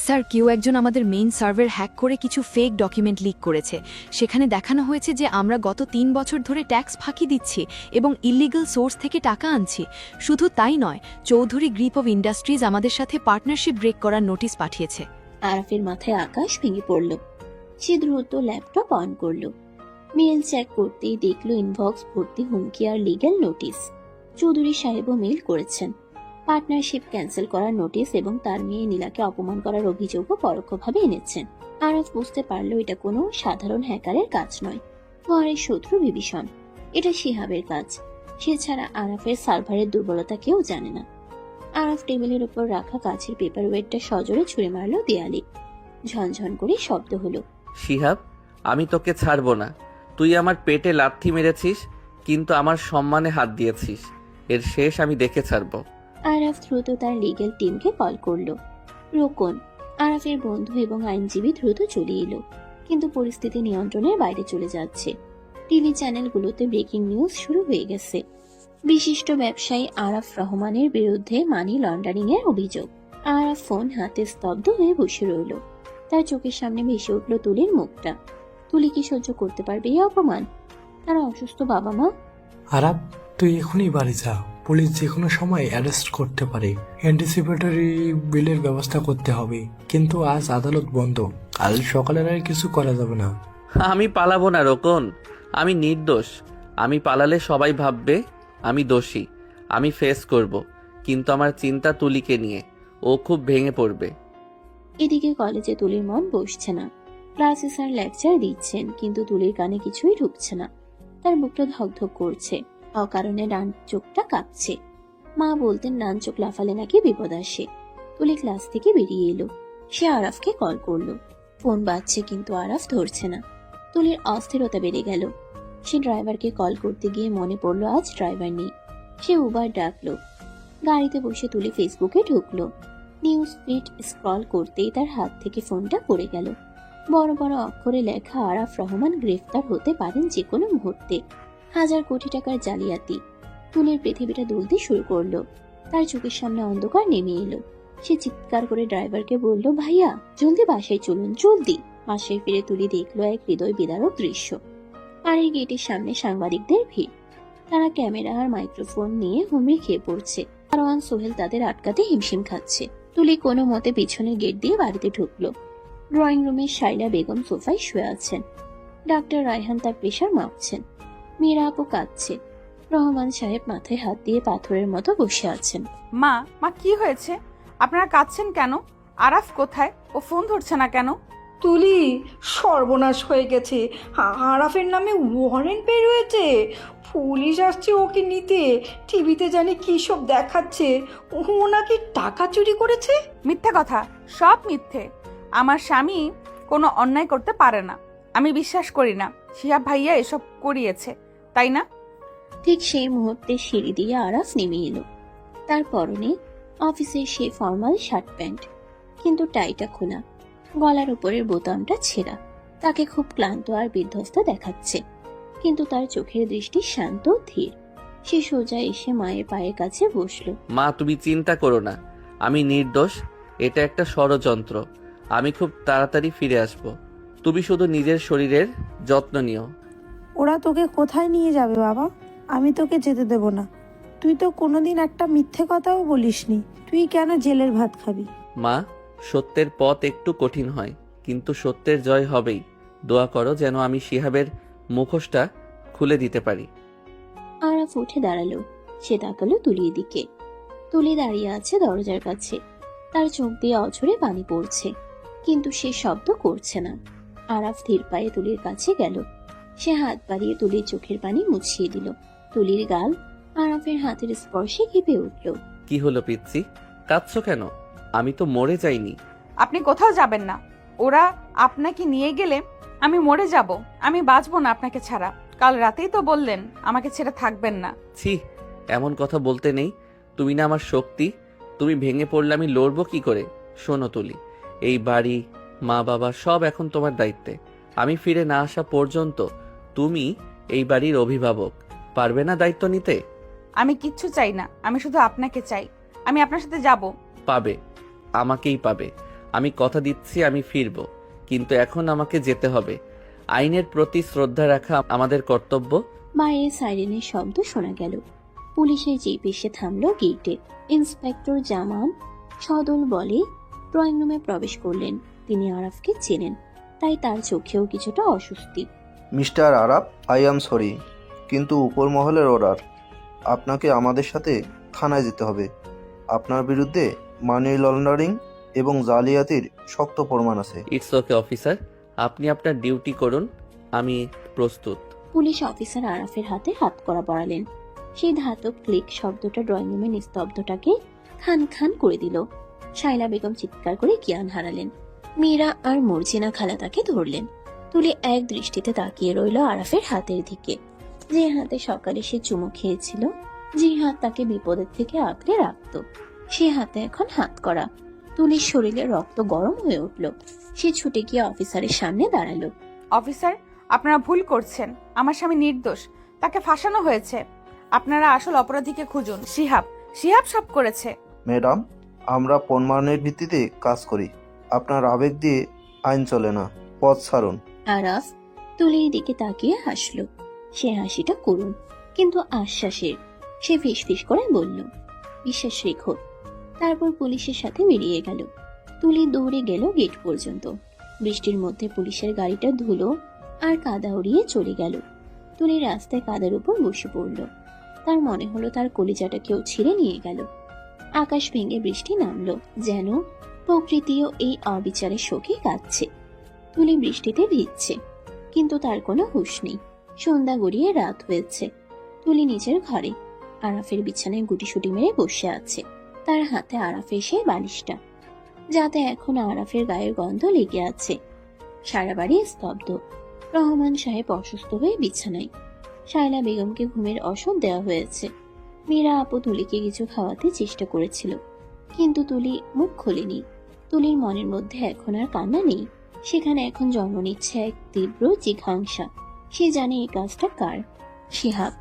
স্যার কেউ একজন আমাদের মেইন সার্ভার হ্যাক করে কিছু ফেক ডকুমেন্ট লিক করেছে। সেখানে দেখানো হয়েছে যে আমরা গত 3 বছর ধরে ট্যাক্স ফাঁকি দিচ্ছি এবং ইলিগাল সোর্স থেকে টাকা আনছি। শুধু তাই নয়, চৌধুরী গ্রুপ অফ ইন্ডাস্ট্রিজ আমাদের সাথে পার্টনারশিপ ব্রেক করার নোটিশ পাঠিয়েছে। আরাফের মাথায় আকাশ ভেঙে পড়ল। সে দ্রুত ল্যাপটপ অন করলো। মেল চেক করতেই দেখলো ইনবক্স ভর্তি হুমকি আর লিগ্যাল নোটিশ। চৌধুরী সাহেবও মেল করেছেন পার্টনারশিপ ক্যান্সেল করার নোটিশ এবং তার মেয়ে নীলাকে অপমান করার অভিযোগও পরোক্ষভাবে এনেছেন। আরাফ বুঝতে পারল এটা কোনো সাধারণ হ্যাকারের কাজ নয়, ঘরের শত্রু বিভীষণ। এটা শিহাবের কাজ। সে ছাড়া আরাফের সার্ভারের দুর্বলতা কেউ জানে না। আরাফ টেবিলের উপর রাখা কাচের পেপার ওয়েটটা সজোরে ছুঁড়ে মারল দেয়ালে। ঝনঝন করে শব্দ হলো। শিহাব, আমি তোকে ছাড়বো না। তুই আমার পেটে লাথি মেরেছিস, কিন্তু আমার সম্মানে হাত দিয়েছিস। এর শেষ আমি দেখে ছাড়বো। আরাফ দ্রুত তার লিগ্যাল টিমকে কল করলো। রোকন, আরাফের বন্ধু এবং আইনজীবী দ্রুত চলে এলো, কিন্তু পরিস্থিতি নিয়ন্ত্রণের বাইরে চলে যাচ্ছে। টিভি চ্যানেলগুলোতে ব্রেকিং নিউজ শুরু হয়ে গেছে। বিশিষ্ট ব্যবসায়ী আরাফ রহমানের বিরুদ্ধে মানি লন্ডারিং এর অভিযোগ। আরাফ ফোন হাতে স্তব্ধ হয়ে বসে রইল। তার চোখের সামনে ভেসে উঠল তুলির মুখটা। তুলি কি সহ্য করতে পারবে এই অপমান? তার অসুস্থ বাবা মা। আরাফ, তুই এখনই বাড়ি যা। পুলিশ যে কোনো সময় অ্যারেস্ট করতে পারে। অ্যান্টিসিপেটরি বিলের ব্যবস্থা করতে হবে, কিন্তু আজ আদালত বন্ধ। কাল সকালের আর কিছু করা যাবে না। আমি পালাবো না রোকন, আমি নির্দোষ। আমি পালালে সবাই ভাববে আমি দোষী। আমি ফেস করব, কিন্তু আমার চিন্তা তুলিকে নিয়ে। ও খুব ভেঙে পড়বে। এদিকে কলেজে তুলির মন বসছে না। ক্লাসে স্যার লেকচার দিচ্ছেন, কিন্তু তুলির কানে কিছুই ঢুকছে না। তার বুকটা ধকধক করছে, অকারণে ডান চোখটা কাঁপছে। মা বলতেন ডান চোখ লাফালে নাকি বিপদ আসে। তুলি ক্লাস থেকে বেরিয়ে এলো। সে আরাফকে কল করলো। ফোন বাজছে, কিন্তু আরাফ ধরছে না। তুলির অস্থিরতা বেড়ে গেল। সে ড্রাইভারকে কল করতে গিয়ে মনে পড়লো আজ ড্রাইভার নেই। সে উবার ডাকলো। গাড়িতে বসে তুলি ফেসবুকে ঢুকলো। নিউজ ফিড স্ক্রল করতেই তার হাত থেকে ফোনটা পড়ে গেল। বড় বড় অক্ষরে লেখা, আরাফ রহমান গ্রেফতার হতে পারেন যে কোনো মুহূর্তে। 1000 কোটি টাকার জালিয়াতি। তুলির পৃথিবীটা দুলতে শুরু করলো। তার চোখের সামনে অন্ধকার নেমে এলো। সে চিৎকার করে ড্রাইভারকে বলল, ভাইয়া জলদি বাসায় চলুন, জলদি। বাসায় ফিরে তুলি দেখলো এক হৃদয় বিদারক দৃশ্য। বাড়ির গেটের সামনে সাংবাদিকদের ভিড়। তারা ক্যামেরা আর মাইক্রোফোন নিয়ে হুমড়ি খেয়ে পড়ছে। আরওয়ান সোহেল তাদের আটকাতে হিমশিম খাচ্ছে। তুলি কোনো মতে পিছনের গেট দিয়ে বাড়িতে ঢুকলো। ড্রয়িং রুমে শাইলা বেগম সোফায় শুয়ে আছেন। ডাক্তার রায়হান তার প্রেশার মাপছেন। মীরা আপু কাঁদছে। রহমান সাহেব মাথায় হাত দিয়ে পাথরের মতো বসে আছেন। মা, কি হয়েছে? আপনারা কাঁদছেন কেন? আরাফ কোথায়? ও ফোন ধরছে না কেন? তুলি, সর্বনাশ হয়ে গেছে। আরাফের নামে ওয়ারেন্ট বের হয়েছে। পুলিশ আসছে ওকে নিতে। টিভিতে জানি কী সব দেখাচ্ছে। ও নাকি টাকা চুরি করেছে। মিথ্যে কথা, সব মিথ্যে। আমার স্বামী কোনো অন্যায় করতে পারে না। আমি বিশ্বাস করি না শিহাব ভাইয়া এসব করিয়েছে, তাই না? ঠিক সেই মুহূর্তে সিঁড়ি দিয়ে আরাফ নেমে এলো। তার পরনে অফিসের সে ফর্মাল শার্ট প্যান্ট, কিন্তু টাইটা খোলা, গলার উপরের বোতামটা ছেঁড়া। তাকে খুব ক্লান্ত আর বিধ্বস্ত দেখাচ্ছে, কিন্তু তার চোখের দৃষ্টি শান্ত ধীর। সে সোজা এসে মায়ের পায়ের কাছে বসলো। মা, তুমি চিন্তা করো না, আমি নির্দোষ। এটা একটা ষড়যন্ত্র। আমি খুব তাড়াতাড়ি ফিরে আসব। তুমি শুধু নিজের শরীরের যত্ন নিও। ওরা তোকে কোথায় নিয়ে যাবে বাবা? আমি তোকে যেতে দেব না। তুই তো কোনোদিন একটা মিথ্যে কথাও বলিসনি। তুই কেন জেলের ভাত খাবি? মা, সত্যের পথ একটু কঠিন হয়, কিন্তু সত্যের জয় হবেই। দোয়া করো যেন আমি শিহাবের মুখোশটা খুলে দিতে পারি। আরাফ উঠে দাঁড়ালো। সে তাকালো তুলির দিকে। তুলি দাঁড়িয়ে আছে দরজার কাছে। তার চোখ দিয়ে অঝরে পানি পড়ছে, কিন্তু সে শব্দ করছে না। আরাফ ধীর পায়ে তুলির কাছে গেল। সে হাত বাড়িয়ে তুলির চোখের পানি মুছিয়ে দিল। তুলির গাল আরাফের হাতের স্পর্শে কেঁপে উঠল। কি হলো পিচ্ছি, কাঁদছো কেন? আমি তো মরে যাইনি। আপনি কোথাও যাবেন না। ওরা আপনাকে নিয়ে গেলে আমি মরে যাব। আমি বাঁচবো না আপনাকে ছাড়া। কাল রাতেই তো বললেন আমাকে ছেড়ে থাকবেন না। ছি, এমন কথা বলতে নেই। তুমি না আমার শক্তি। তুমি ভেঙে পড়লে আমি লড়বো কি করে? শোনো তুলি, এই বাড়ি, মা বাবা সব এখন তোমার দায়িত্বে। আমি ফিরে না আসা পর্যন্ত তুমি এই বাড়ির অভিভাবক। পারবে না দায়িত্ব নিতে? আমি কিচ্ছু চাই না, আমি শুধু আপনাকে চাই। আমি আপনার সাথে যাব। পাবে, আমাকেই পাবে। আমি কথা দিচ্ছি আমি ফিরবো, কিন্তু এখন আমাকে যেতে হবে। আইনের প্রতি শ্রদ্ধা রাখা আমাদের কর্তব্য। বাইরে সাইরেনের শব্দ শোনা গেল। পুলিশের জিপ এসে থামলো গেটে। ইন্সপেক্টর জামান সদল বলে ড্রয়িং রুমে প্রবেশ করলেন। তিনি আরাফকে চেনেন, তাই তার চোখেও কিছুটা অস্বস্তি। Mister Araf, I am sorry, কিন্তু উপর মহলের অর্ডার, আপনাকে আমাদের সাথে থানায় যেতে হবে। আপনার বিরুদ্ধে মানি লন্ডারিং এবং জালিয়াতির শক্ত প্রমাণ আছে। ইটস ওকে অফিসার, আপনি আপনার ডিউটি করুন, আমি প্রস্তুত। পুলিশ অফিসার আরাফের হাতে হাত করা পড়ালেন। সেই ধাতব ক্লিক শব্দটা ড্রয়িং রুমের নিস্তব্ধটাকে খান খান করে দিল। শাইলা বেগম চিৎকার করে জ্ঞান হারালেন। মীরা আর মর্জিনা খালা তাকে ধরলেন। তুলি এক দৃষ্টিতে তাকিয়ে রইল আরাফের হাতের দিকে, যে হাতে সকালে সে চুমু খেয়েছিল, যে হাত তাকে বিপদের থেকে আঁকড়ে রাখত। সে হাতে এখন হাত করা। তুলির শরীরে রক্ত গরম হয়ে উঠল। সে ছুটে গিয়ে অফিসারের সামনে দাঁড়ালো। অফিসার, আপনারা ভুল করছেন। আমার স্বামী নির্দোষ, তাকে ফাঁসানো হয়েছে। আপনারা আসল অপরাধীকে খুঁজুন। শিহাব সব করেছে। ম্যাডাম, আমরা প্রমাণের ভিত্তিতে কাজ করি, আপনার আবেগ দিয়ে আইন চলে না। পথ ছাড়ুন। আরাফ তুলির দিকে তাকিয়ে হাসল। সে হাসিটা করুণ কিন্তু আশ্বাসের। সে ফিসফিস করে বলল, বিশ্বাস রেখো। তারপর পুলিশের সাথে বেরিয়ে গেল। তুলি দৌড়ে গেল গেট পর্যন্ত। বৃষ্টির মধ্যে পুলিশের গাড়িটা ধুলো আর কাদা উড়িয়ে চলে গেল। তুলি রাস্তায় কাদার উপর বসে পড়ল। তার মনে হলো তার কলিজাটা কেউ ছিঁড়ে নিয়ে গেল। আকাশ ভেঙে বৃষ্টি নামলো, যেন প্রকৃতিও এই অবিচারের শোকে কাঁদছে। তুলি বৃষ্টিতে ভিজছে, কিন্তু তার কোনো হুঁশ নেই। সন্ধ্যা গড়িয়ে রাত হয়েছে। তুলি নিজের ঘরে আরাফের বিছানায় গুটিসুটি মেরে বসে আছে। তার হাতে আরাফের সেই বালিশটা, যাতে এখন আরাফের গায়ের গন্ধ লেগে আছে। সারা বাড়ি স্তব্ধ। রহমান সাহেব অসুস্থ হয়ে বিছানায়। শায়লা বেগমকে ঘুমের ওষুধ দেওয়া হয়েছে। মীরা আপু তুলিকে কিছু খাওয়াতে চেষ্টা করেছিল, কিন্তু তুলি মুখ খোলেনি। তুলির মনের মধ্যে এখন আর কান্না নেই। সেখানে এখন জন্ম নিচ্ছে এক তীব্র জিঘাংসা। সে জানে এই কাজটা কার। শিহাব।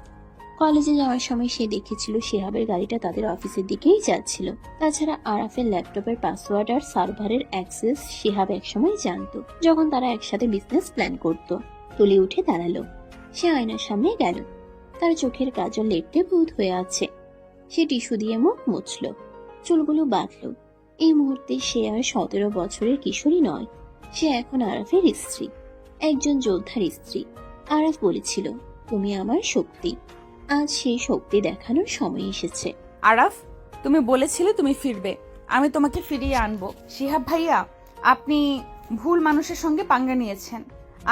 কলেজে যাওয়ার সময় সে দেখেছিল শিহাবের গাড়িটা তাদের অফিসের দিকেই যাচ্ছিল। তাছাড়া আরাফের ল্যাপটপের পাসওয়ার্ড আর সার্ভারের অ্যাক্সেস শিহাব একসময় জানতো, যখন তারা একসাথে বিজনেস প্ল্যান করত। তুলি উঠে দাঁড়ালো। সে আয়নার সামনে গেল। তার চোখের কাজল লেপটে ভূত হয়ে আছে। সে টিস্যু দিয়ে মুখ মুছল, চুলগুলো বাঁধল। এই মুহূর্তে সে আর 17 বছরের কিশোরী নয়। সে এখন আরাফের স্ত্রী, একজন যোদ্ধার স্ত্রী। আরাফ বলেছিল, তুমি আমার শক্তি। আজ সেই শক্তি দেখানোর সময় এসেছে। আরাফ, তুমি বলেছিলে তুমি ফিরবে, আমি তোমাকে ফিরিয়ে আনবো। শিহাব ভাইয়া, আপনি ভুল মানুষের সঙ্গে পাঙ্গা নিয়েছেন।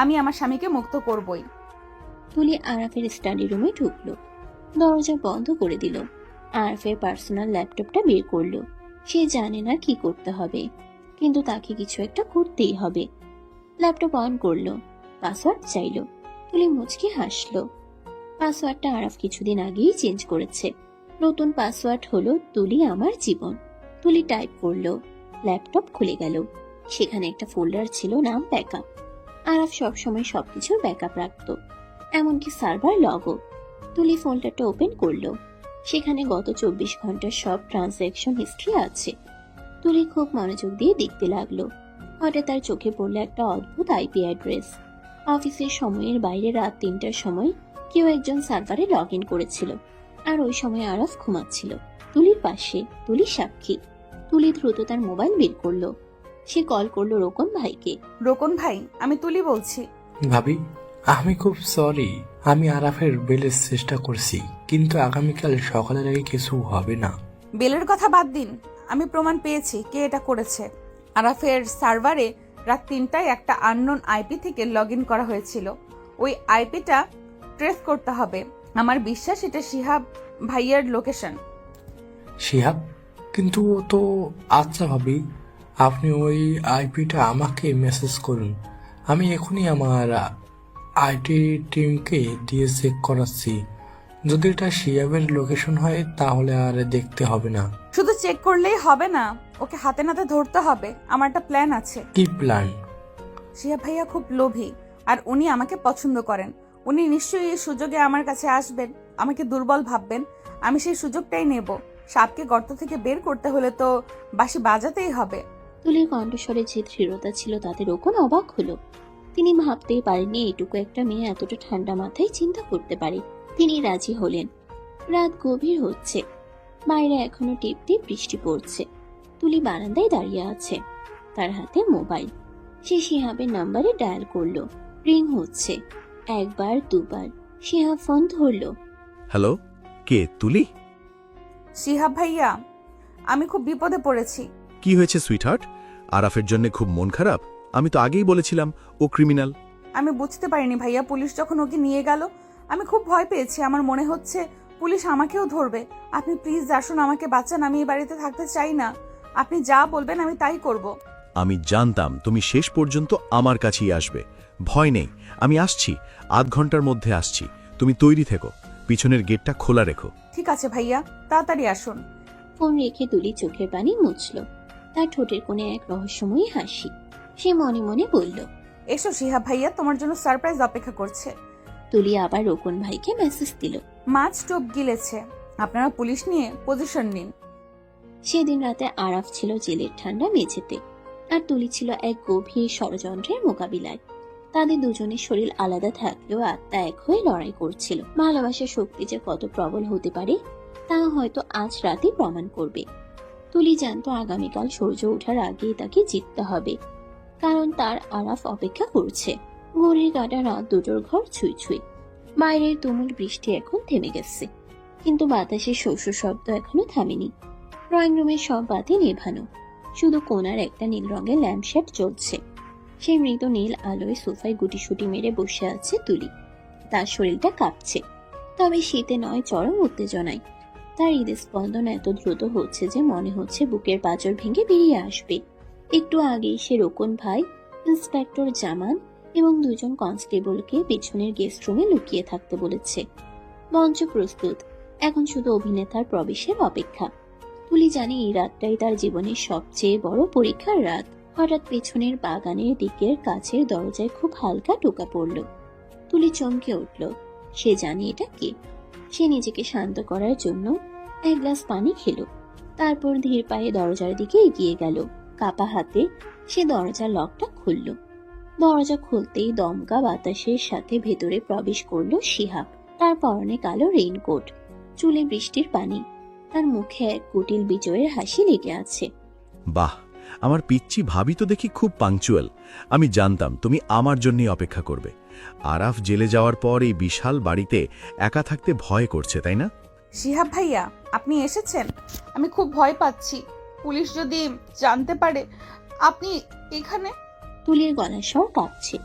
আমি আমার স্বামীকে মুক্ত করবই। তুলি আরাফের স্টাডি রুমে ঢুকলো, দরজা বন্ধ করে দিল। আরাফের পার্সোনাল ল্যাপটপটা বের করলো। সে জানে না কি করতে হবে, কিন্তু তাকে কিছু একটা করতেই হবে। ল্যাপটপ অন করলো, পাসওয়ার্ড চাইলো। তুলি মুচকি হাসলো। পাসওয়ার্ডটা আরাফ কিছুদিন আগেই চেঞ্জ করেছে। নতুন পাসওয়ার্ড হলো তুলি আমার জীবন। তুলি টাইপ করলো, ল্যাপটপ খুলে গেল। সেখানে একটা ফোল্ডার ছিল, নাম ব্যাকআপ। আরাফ সবসময় সবকিছুর ব্যাকআপ রাখতো, এমনকি সার্ভার লগও। তুলি ফোল্ডারটা ওপেন করলো। সেখানে গত 24 ঘন্টার সব ট্রানজ্যাকশন হিস্ট্রি আছে। তুলি খুব মনোযোগ দিয়ে দেখতে লাগলো। হঠাৎ তার চোখে পড়লো একটা অদ্ভুত আইপি অ্যাড্রেস। অফিসের সময়ের বাইরে রাত 3টার সময় কেউ একজন সার্ভারে লগ ইন করেছিল, আর ওই সময় আরাফ ঘুমাচ্ছিল তুলির পাশে। তুলি সাক্ষী। তুলি দ্রুত তার মোবাইল বের করলো। সে কল করলো রোকন ভাইকে। রোকন ভাই, আমি তুলি বলছি। ভাবি, আমি খুব সরি। আমি আরাফের বেলের চেষ্টা করছি, কিন্তু আগামীকাল সকালের আগে কিছু হবে না। বেলের কথা বাদ দিন, আমি প্রমাণ পেয়েছি কে এটা করেছে। আরাফের সার্ভারে রাত 3টায় একটা আননোন আইপি থেকে লগ ইন করা হয়েছিল। ওই আইপিটা ট্রেস করতে হবে। আমার বিশ্বাস এটা শিহাব ভাইয়ের লোকেশন। শিহাব? কিন্তু ও তো, আচ্ছা ভাবি, আপনি ওই আইপিটা আমাকে মেসেজ করুন। আমি এখনই আমার আইটি টিমকে দিয়ে চেক করাচ্ছি। যদি এটা শিহাবের লোকেশন হয় তাহলে আর দেখতে হবে না। শুধু চেক করলেই হবে না, ওকে হাতে নাতে ধরতে হবে। আমার একটা প্ল্যান আছে। কি প্ল্যান? শিহাব ভাইয়া খুব লোভী, আর উনি আমাকে পছন্দ করেন। উনি নিশ্চয়ই এই সুযোগে আমার কাছে আসবেন, আমাকে দুর্বল ভাববেন। আমি সেই সুযোগটাই নেব। সাপকে গর্ত থেকে বের করতে হলে তো বাঁশি বাজাতেই হবে। তুলির কণ্ঠস্বরে যে দৃঢ়তা ছিল তাতে রোকন অবাক হলো। তিনি ভাবতেই পারেননি এইটুকু একটা মেয়ে এতটা ঠান্ডা মাথায় চিন্তা করতে পারে। তিনি রাজি হলেন। রাত গভীর হচ্ছে, বাইরে এখনো টিপ টিপ বৃষ্টি পড়ছে। তুলি বারান্দায় দাঁড়িয়ে আছে, তার হাতে মোবাইল। সে শিহাবের নাম্বারে ডায়াল করলো। রিং হচ্ছে, একবার দুবার। শিহাব ফোন ধরলো। হ্যালো, কে? তুলি? শিহাব ভাইয়া, আমি খুব বিপদে পড়েছি। কি হয়েছে সুইটহার্ট? আরাফের জন্য খুব মন খারাপ? আমি তো আগেই বলেছিলাম ও ক্রিমিনাল। আমি বুঝতে পারিনি ভাইয়া, পুলিশ যখন ওকে নিয়ে গেল আমি খুব ভয় পেয়েছি। আমার মনে হচ্ছে পুলিশ আমাকেও ধরবে। আপনি প্লিজ আসুন, আমাকে বাঁচান। আমি এই বাড়িতে থাকতে চাই না। আপনি যা বলবেন আমি তাই করব। আমি জানতাম তুমি শেষ পর্যন্ত আমার কাছেই আসবে। ভয় নেই, আমি আসছি, আধ ঘন্টার মধ্যে আসছি। তুমি তৈরি থেকো, পিছনের গেটটা খোলা রেখো। ঠিক আছে ভাইয়া, তাড়াতাড়ি আসুন। ফোন রেখে তুলি চোখের পানি মুছল। তার ঠোঁটের কোণে এক রহস্যময়ী হাসি। সে মনে মনে বলল, এসো শিহাব ভাইয়া, তোমার জন্য সারপ্রাইজ অপেক্ষা করছে। তুলি আবার রোকন ভাইকে মেসেজ দিল। মাছ টোপ গিলেছে, আপনারা পুলিশ নিয়ে পজিশন নিন। সেদিন রাতে আরাফ ছিল জেলের ঠান্ডা মেঝেতে, আর তুলি ছিল এক গভীর ষড়যন্ত্রের মোকাবিলায়। তাদের দুজনের শরীর আলাদা থাকলেও আত্মা এক হয়ে লড়াই করছিল। ভালোবাসার শক্তি যে কত প্রবল হতে পারে তা হয়তো আজ রাতে প্রমাণ করবে। তুলি জানতো আগামীকাল সূর্য ওঠার আগেই তাকে জিততে হবে, কারণ তার আরাফ অপেক্ষা করছে। ঘড়ির কাঁটা রাত দুটোর ঘর ছুঁই ছুঁই। বাইরের তুমুল বৃষ্টি এখন থেমে গেছে, কিন্তু বাতাসের শস্য শব্দ এখনো থামেনি। ড্রয়িং রুমের সব বাতি নেভানো, শুধু কোণার একটা নীল রঙের ল্যাম্পশেড জ্বলছে। সেই মৃত নীল আলোয় সোফায় গুটিসুটি মেরে বসে আছে তুলি। তার শরীরটা কাঁপছে, তবে শীতে নয়, চরম উত্তেজনায়। তার হৃদস্পন্দন এত দ্রুত হচ্ছে যে মনে হচ্ছে বুকের পাঁজর ভেঙে বেরিয়ে আসবে। একটু আগেই সে রোকন ভাই, ইন্সপেক্টর জামান এবং দুজন কনস্টেবলকে পিছনের গেস্ট রুমে লুকিয়ে থাকতে বলেছে। মঞ্চ প্রস্তুত, এখন শুধু অভিনেতার প্রবেশের অপেক্ষা। তুলি জানে এই রাতটাই তার জীবনের সবচেয়ে বড় পরীক্ষার রাত। হঠাৎ পেছনের বাগানের দিকের কাছের দরজায় খুব হালকা টোকা পড়ল। তুলি চমকে উঠল। সে জানে এটা কে। সে নিজেকে শান্ত করার জন্য এক গ্লাস পানি খেল, তারপর ধীর পায়ে দরজার দিকে এগিয়ে গেল। কাপা হাতে সে দরজার লকটা খুলল। দরজা খুলতেই দমকা বাতাসের সাথে ভেতরে প্রবেশ করলো শিহাব। তার পরনে কালো রেইনকোট, চুলে বৃষ্টির পানি, তার মুখে এক কুটিল বিজয়ের হাসি লেগে আছে। বাহ, আমার পিচ্চি ভাবি তো দেখি খুব পাংচুয়াল। আমি জানতাম তুমি আমার জন্যই অপেক্ষা করবে। আরাফ জেলে যাওয়ার পর এই বিশাল বাড়িতে একা থাকতে ভয় করছে, তাই না? শিহাব ভাইয়া, আপনি এসেছেন। আমি খুব ভয় পাচ্ছি, পুলিশ যদি জানতে পারে আপনি এখানে। তুলির গলার স্বর কাঁপছে।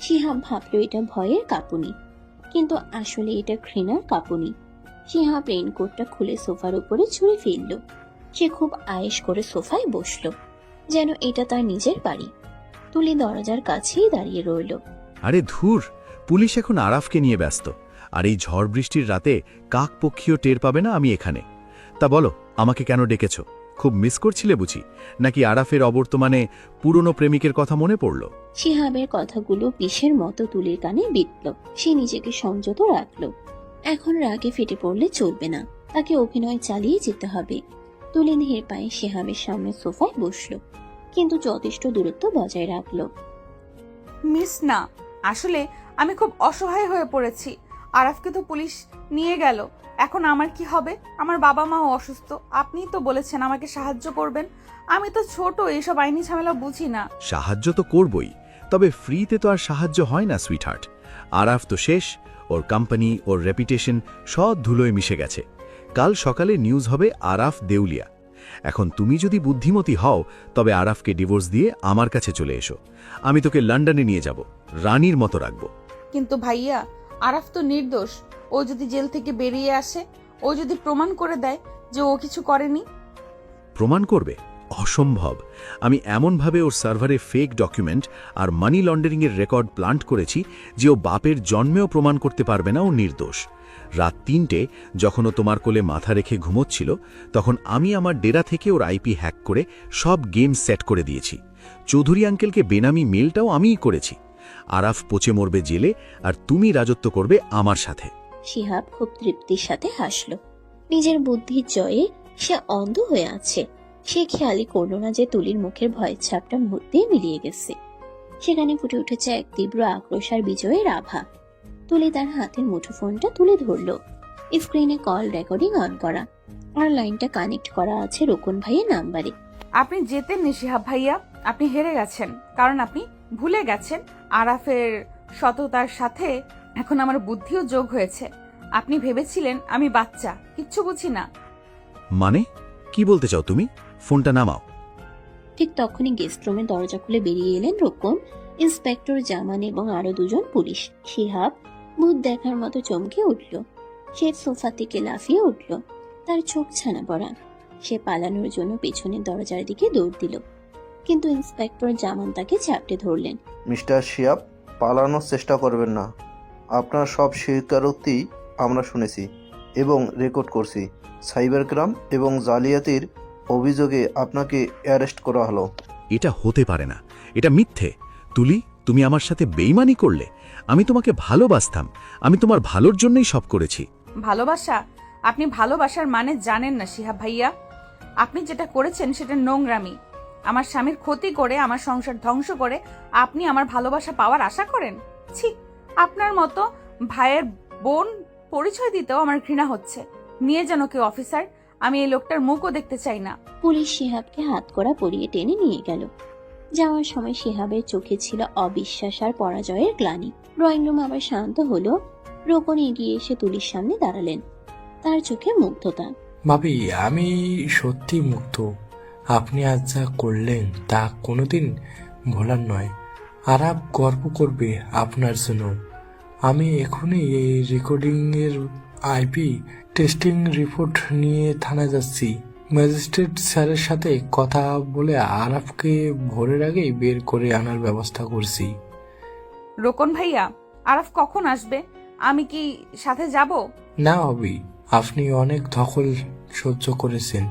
শিহাব ভাবল এটা ভয়ের কাঁপুনি, কিন্তু আসলে এটা ঘৃণার কাঁপুনি। শিহাব রেইনকোটটা খুলে সোফার উপরে ছুঁড়ে ফেলল। সে খুব আয়েশ করে সোফায় বসল, যেন এটা তার নিজের বাড়ি। তুলি দরজার কাছেই দাঁড়িয়ে রইল। আরে ধুর, পুলিশ এখন আরাফকে নিয়ে ব্যস্ত, আর এই ঝড় বৃষ্টির রাতে কাক পক্ষীও টের পাবে না আমি এখানে। তা বলো, আমাকে কেন ডেকেছ? খুব মিস করছিলে বুঝি, নাকি আরাফের অবর্তমানে পুরনো প্রেমিকের কথা মনে পড়ল? শিহাবের কথাগুলো বিষের মতো তুলির কানে বিঁধল। সে নিজেকে সংযত রাখল। এখন রাগে ফেটে পড়লে চলবে না, তাকে অভিনয় চালিয়ে যেতে হবে। তুলি ধীর পায়ে শিহাবের সামনে সোফায় বসল, কিন্তু যথেষ্ট দূরত্ব বজায় রাখল। মিস না, আসলে আমি খুব অসহায় হয়ে পড়েছি। আরাফকে তো পুলিশ নিয়ে গেল, এখন আমার কি হবে? আমার বাবা মাও অসুস্থ। আপনিই তো বলেছেন আমাকে সাহায্য করবেন। আমি তো ছোট, এইসব আইনি ঝামেলা বুঝি না। সাহায্য তো করবই, তবে ফ্রিতে তো আর সাহায্য হয় না সুইটহার্ট। আরাফ তো শেষ, ওর কোম্পানি, ওর রেপুটেশন সব ধুলোয় মিশে গেছে। কাল সকালে নিউজ হবে আরাফ দেউলিয়া। এখন তুমি যদি বুদ্ধিমতী হও, তবে আরাফকে ডিভোর্স দিয়ে আমার কাছে চলে এসো। আমি তোকে লন্ডনে নিয়ে যাব, রানীর মতো রাখবো। কিন্তু ভাইয়া, আরাফ তো নির্দোষ। ও যদি জেল থেকে বেরিয়ে আসে, ও যদি প্রমাণ করে দেয় যে ও কিছু করেনি। প্রমাণ করবে? অসম্ভব। আমি এমনভাবে ওর সার্ভারে ফেক ডকুমেন্ট আর মানি লন্ডারিংয়ের রেকর্ড প্লান্ট করেছি যে ও বাপের জন্মেও প্রমাণ করতে পারবে না ও নির্দোষ। রাত ৩টে যখন ও তোমার কোলে মাথা রেখে ঘুমোচ্ছিল, তখন আমি আমার ডেরা থেকে ওর আইপি হ্যাক করে সব গেম সেট করে দিয়েছি। চৌধুরী আঙ্কেলকে বেনামি মেলটাও আমিই করেছি। আরাফ পচে মরবে জেলে, আর তুমি রাজত্ব করবে আমার সাথে। শিহাব খুব তৃপ্তির সাথে হাসল। নিজের বুদ্ধির জয়ে সে অন্ধ হয়ে আছে। সে খেয়ালই করল না যে তুলির মুখের ভয়ের ছাপটা মুহূর্তেই মিলিয়ে গেছে। সেখানে ফুটে উঠেছে এক তীব্র আক্রোশ আর বিজয়ের আভা। তুলি তার হাতের মুঠোফোনটা তুলে ধরল। স্ক্রিনে কল রেকর্ডিং অন করা, আর লাইনটা কানেক্ট করা আছে রোকন ভাইয়ের নাম্বারে। আপনি জেতেননি শিহাব ভাইয়া, আপনি হেরে গেছেন, কারণ আপনি ভুলে গেছেন আরাফের সততার সাথে এখন আমার বুদ্ধিও যোগ হয়েছে। আপনি ভেবেছিলেন আমি বাচ্চা, কিচ্ছু বুঝি না। মানে কি বলতে চাও তুমি? ফোনটা নামাও। ঠিক তখনই গেস্ট রুমের দরজা খুলে বেরিয়ে এলেন রোকন, ইন্সপেক্টর জামান এবং আরো দুজন পুলিশ। শিহাব ভূত দেখার মতো চমকে উঠল। সে সোফা থেকে লাফিয়ে উঠল, তার চোখ ছানা পড়া। সে পালানোর জন্য পেছনের দরজার দিকে দৌড় দিল, কিন্তু ইন্সপেক্টর জামান তাকে চাপটে ধরলেন। মিস্টার শিয়াব, পালানোর চেষ্টা করবেন না। আপনার সব স্বীকারোক্তি আমরা শুনেছি এবং রেকর্ড করছি। সাইবার ক্রাইম এবং জালিয়াতির অভিযোগে আপনাকে অ্যারেস্ট করা হলো। এটা হতে পারে না, এটা মিথ্যে। তুলি, তুমি আমার সাথে বেইমানি করলে। আমি তোমাকে ভালোবাসতাম, আমি তোমার ভালোর জন্যই সব করেছি। ভালোবাসা? আপনি ভালোবাসার মানে জানেন না শিহাব ভাইয়া। আপনি যেটা করেছেন সেটা নোংরামি। আমার স্বামীর ক্ষতি করে, আমার সংসার ধ্বংস করে আপনি আমার ভালোবাসা পাওয়ার আশা করেন? ছি, আপনার মতো ভাইয়ের বোন পরিচয় দিতেও আমার ঘৃণা হচ্ছে। নিয়ে যেন কেউ অফিসার, আমি এই লোকটার মুখও দেখতে চাই না। পুলিশ শিহাবকে হাত করা পরিয়ে টেনে নিয়ে গেল। যাওয়ার সময় শিহাবের চোখে ছিল অবিশ্বাস আর পরাজয়ের গ্লানি। ড্রয়িং রুম আবার শান্ত হলো। রোকন এগিয়ে এসে তুলির সামনে দাঁড়ালেন, তার চোখে মুগ্ধতা। ভাবি, আমি সত্যি মুগ্ধ। আপনি আজ যা করলেন তা কোনোদিন ভোলার নয়। আরাপ গর্ব করবে আপনার জন্য। আমি এখনই এই রেকর্ডিংয়ের আইপি টেস্টিং রিপোর্ট নিয়ে থানায় যাচ্ছি। ম্যাজিস্ট্রেট স্যারের সাথে কথা বলে আরাফকে ভোরের আগেই বের করে আনার ব্যবস্থা করছি। রোকন ভাইয়া, আরাফ কখন আসবে? আমি কি সাথে যাব? না ভাবি, আপনি অনেক ধকল সহ্য করেছেন।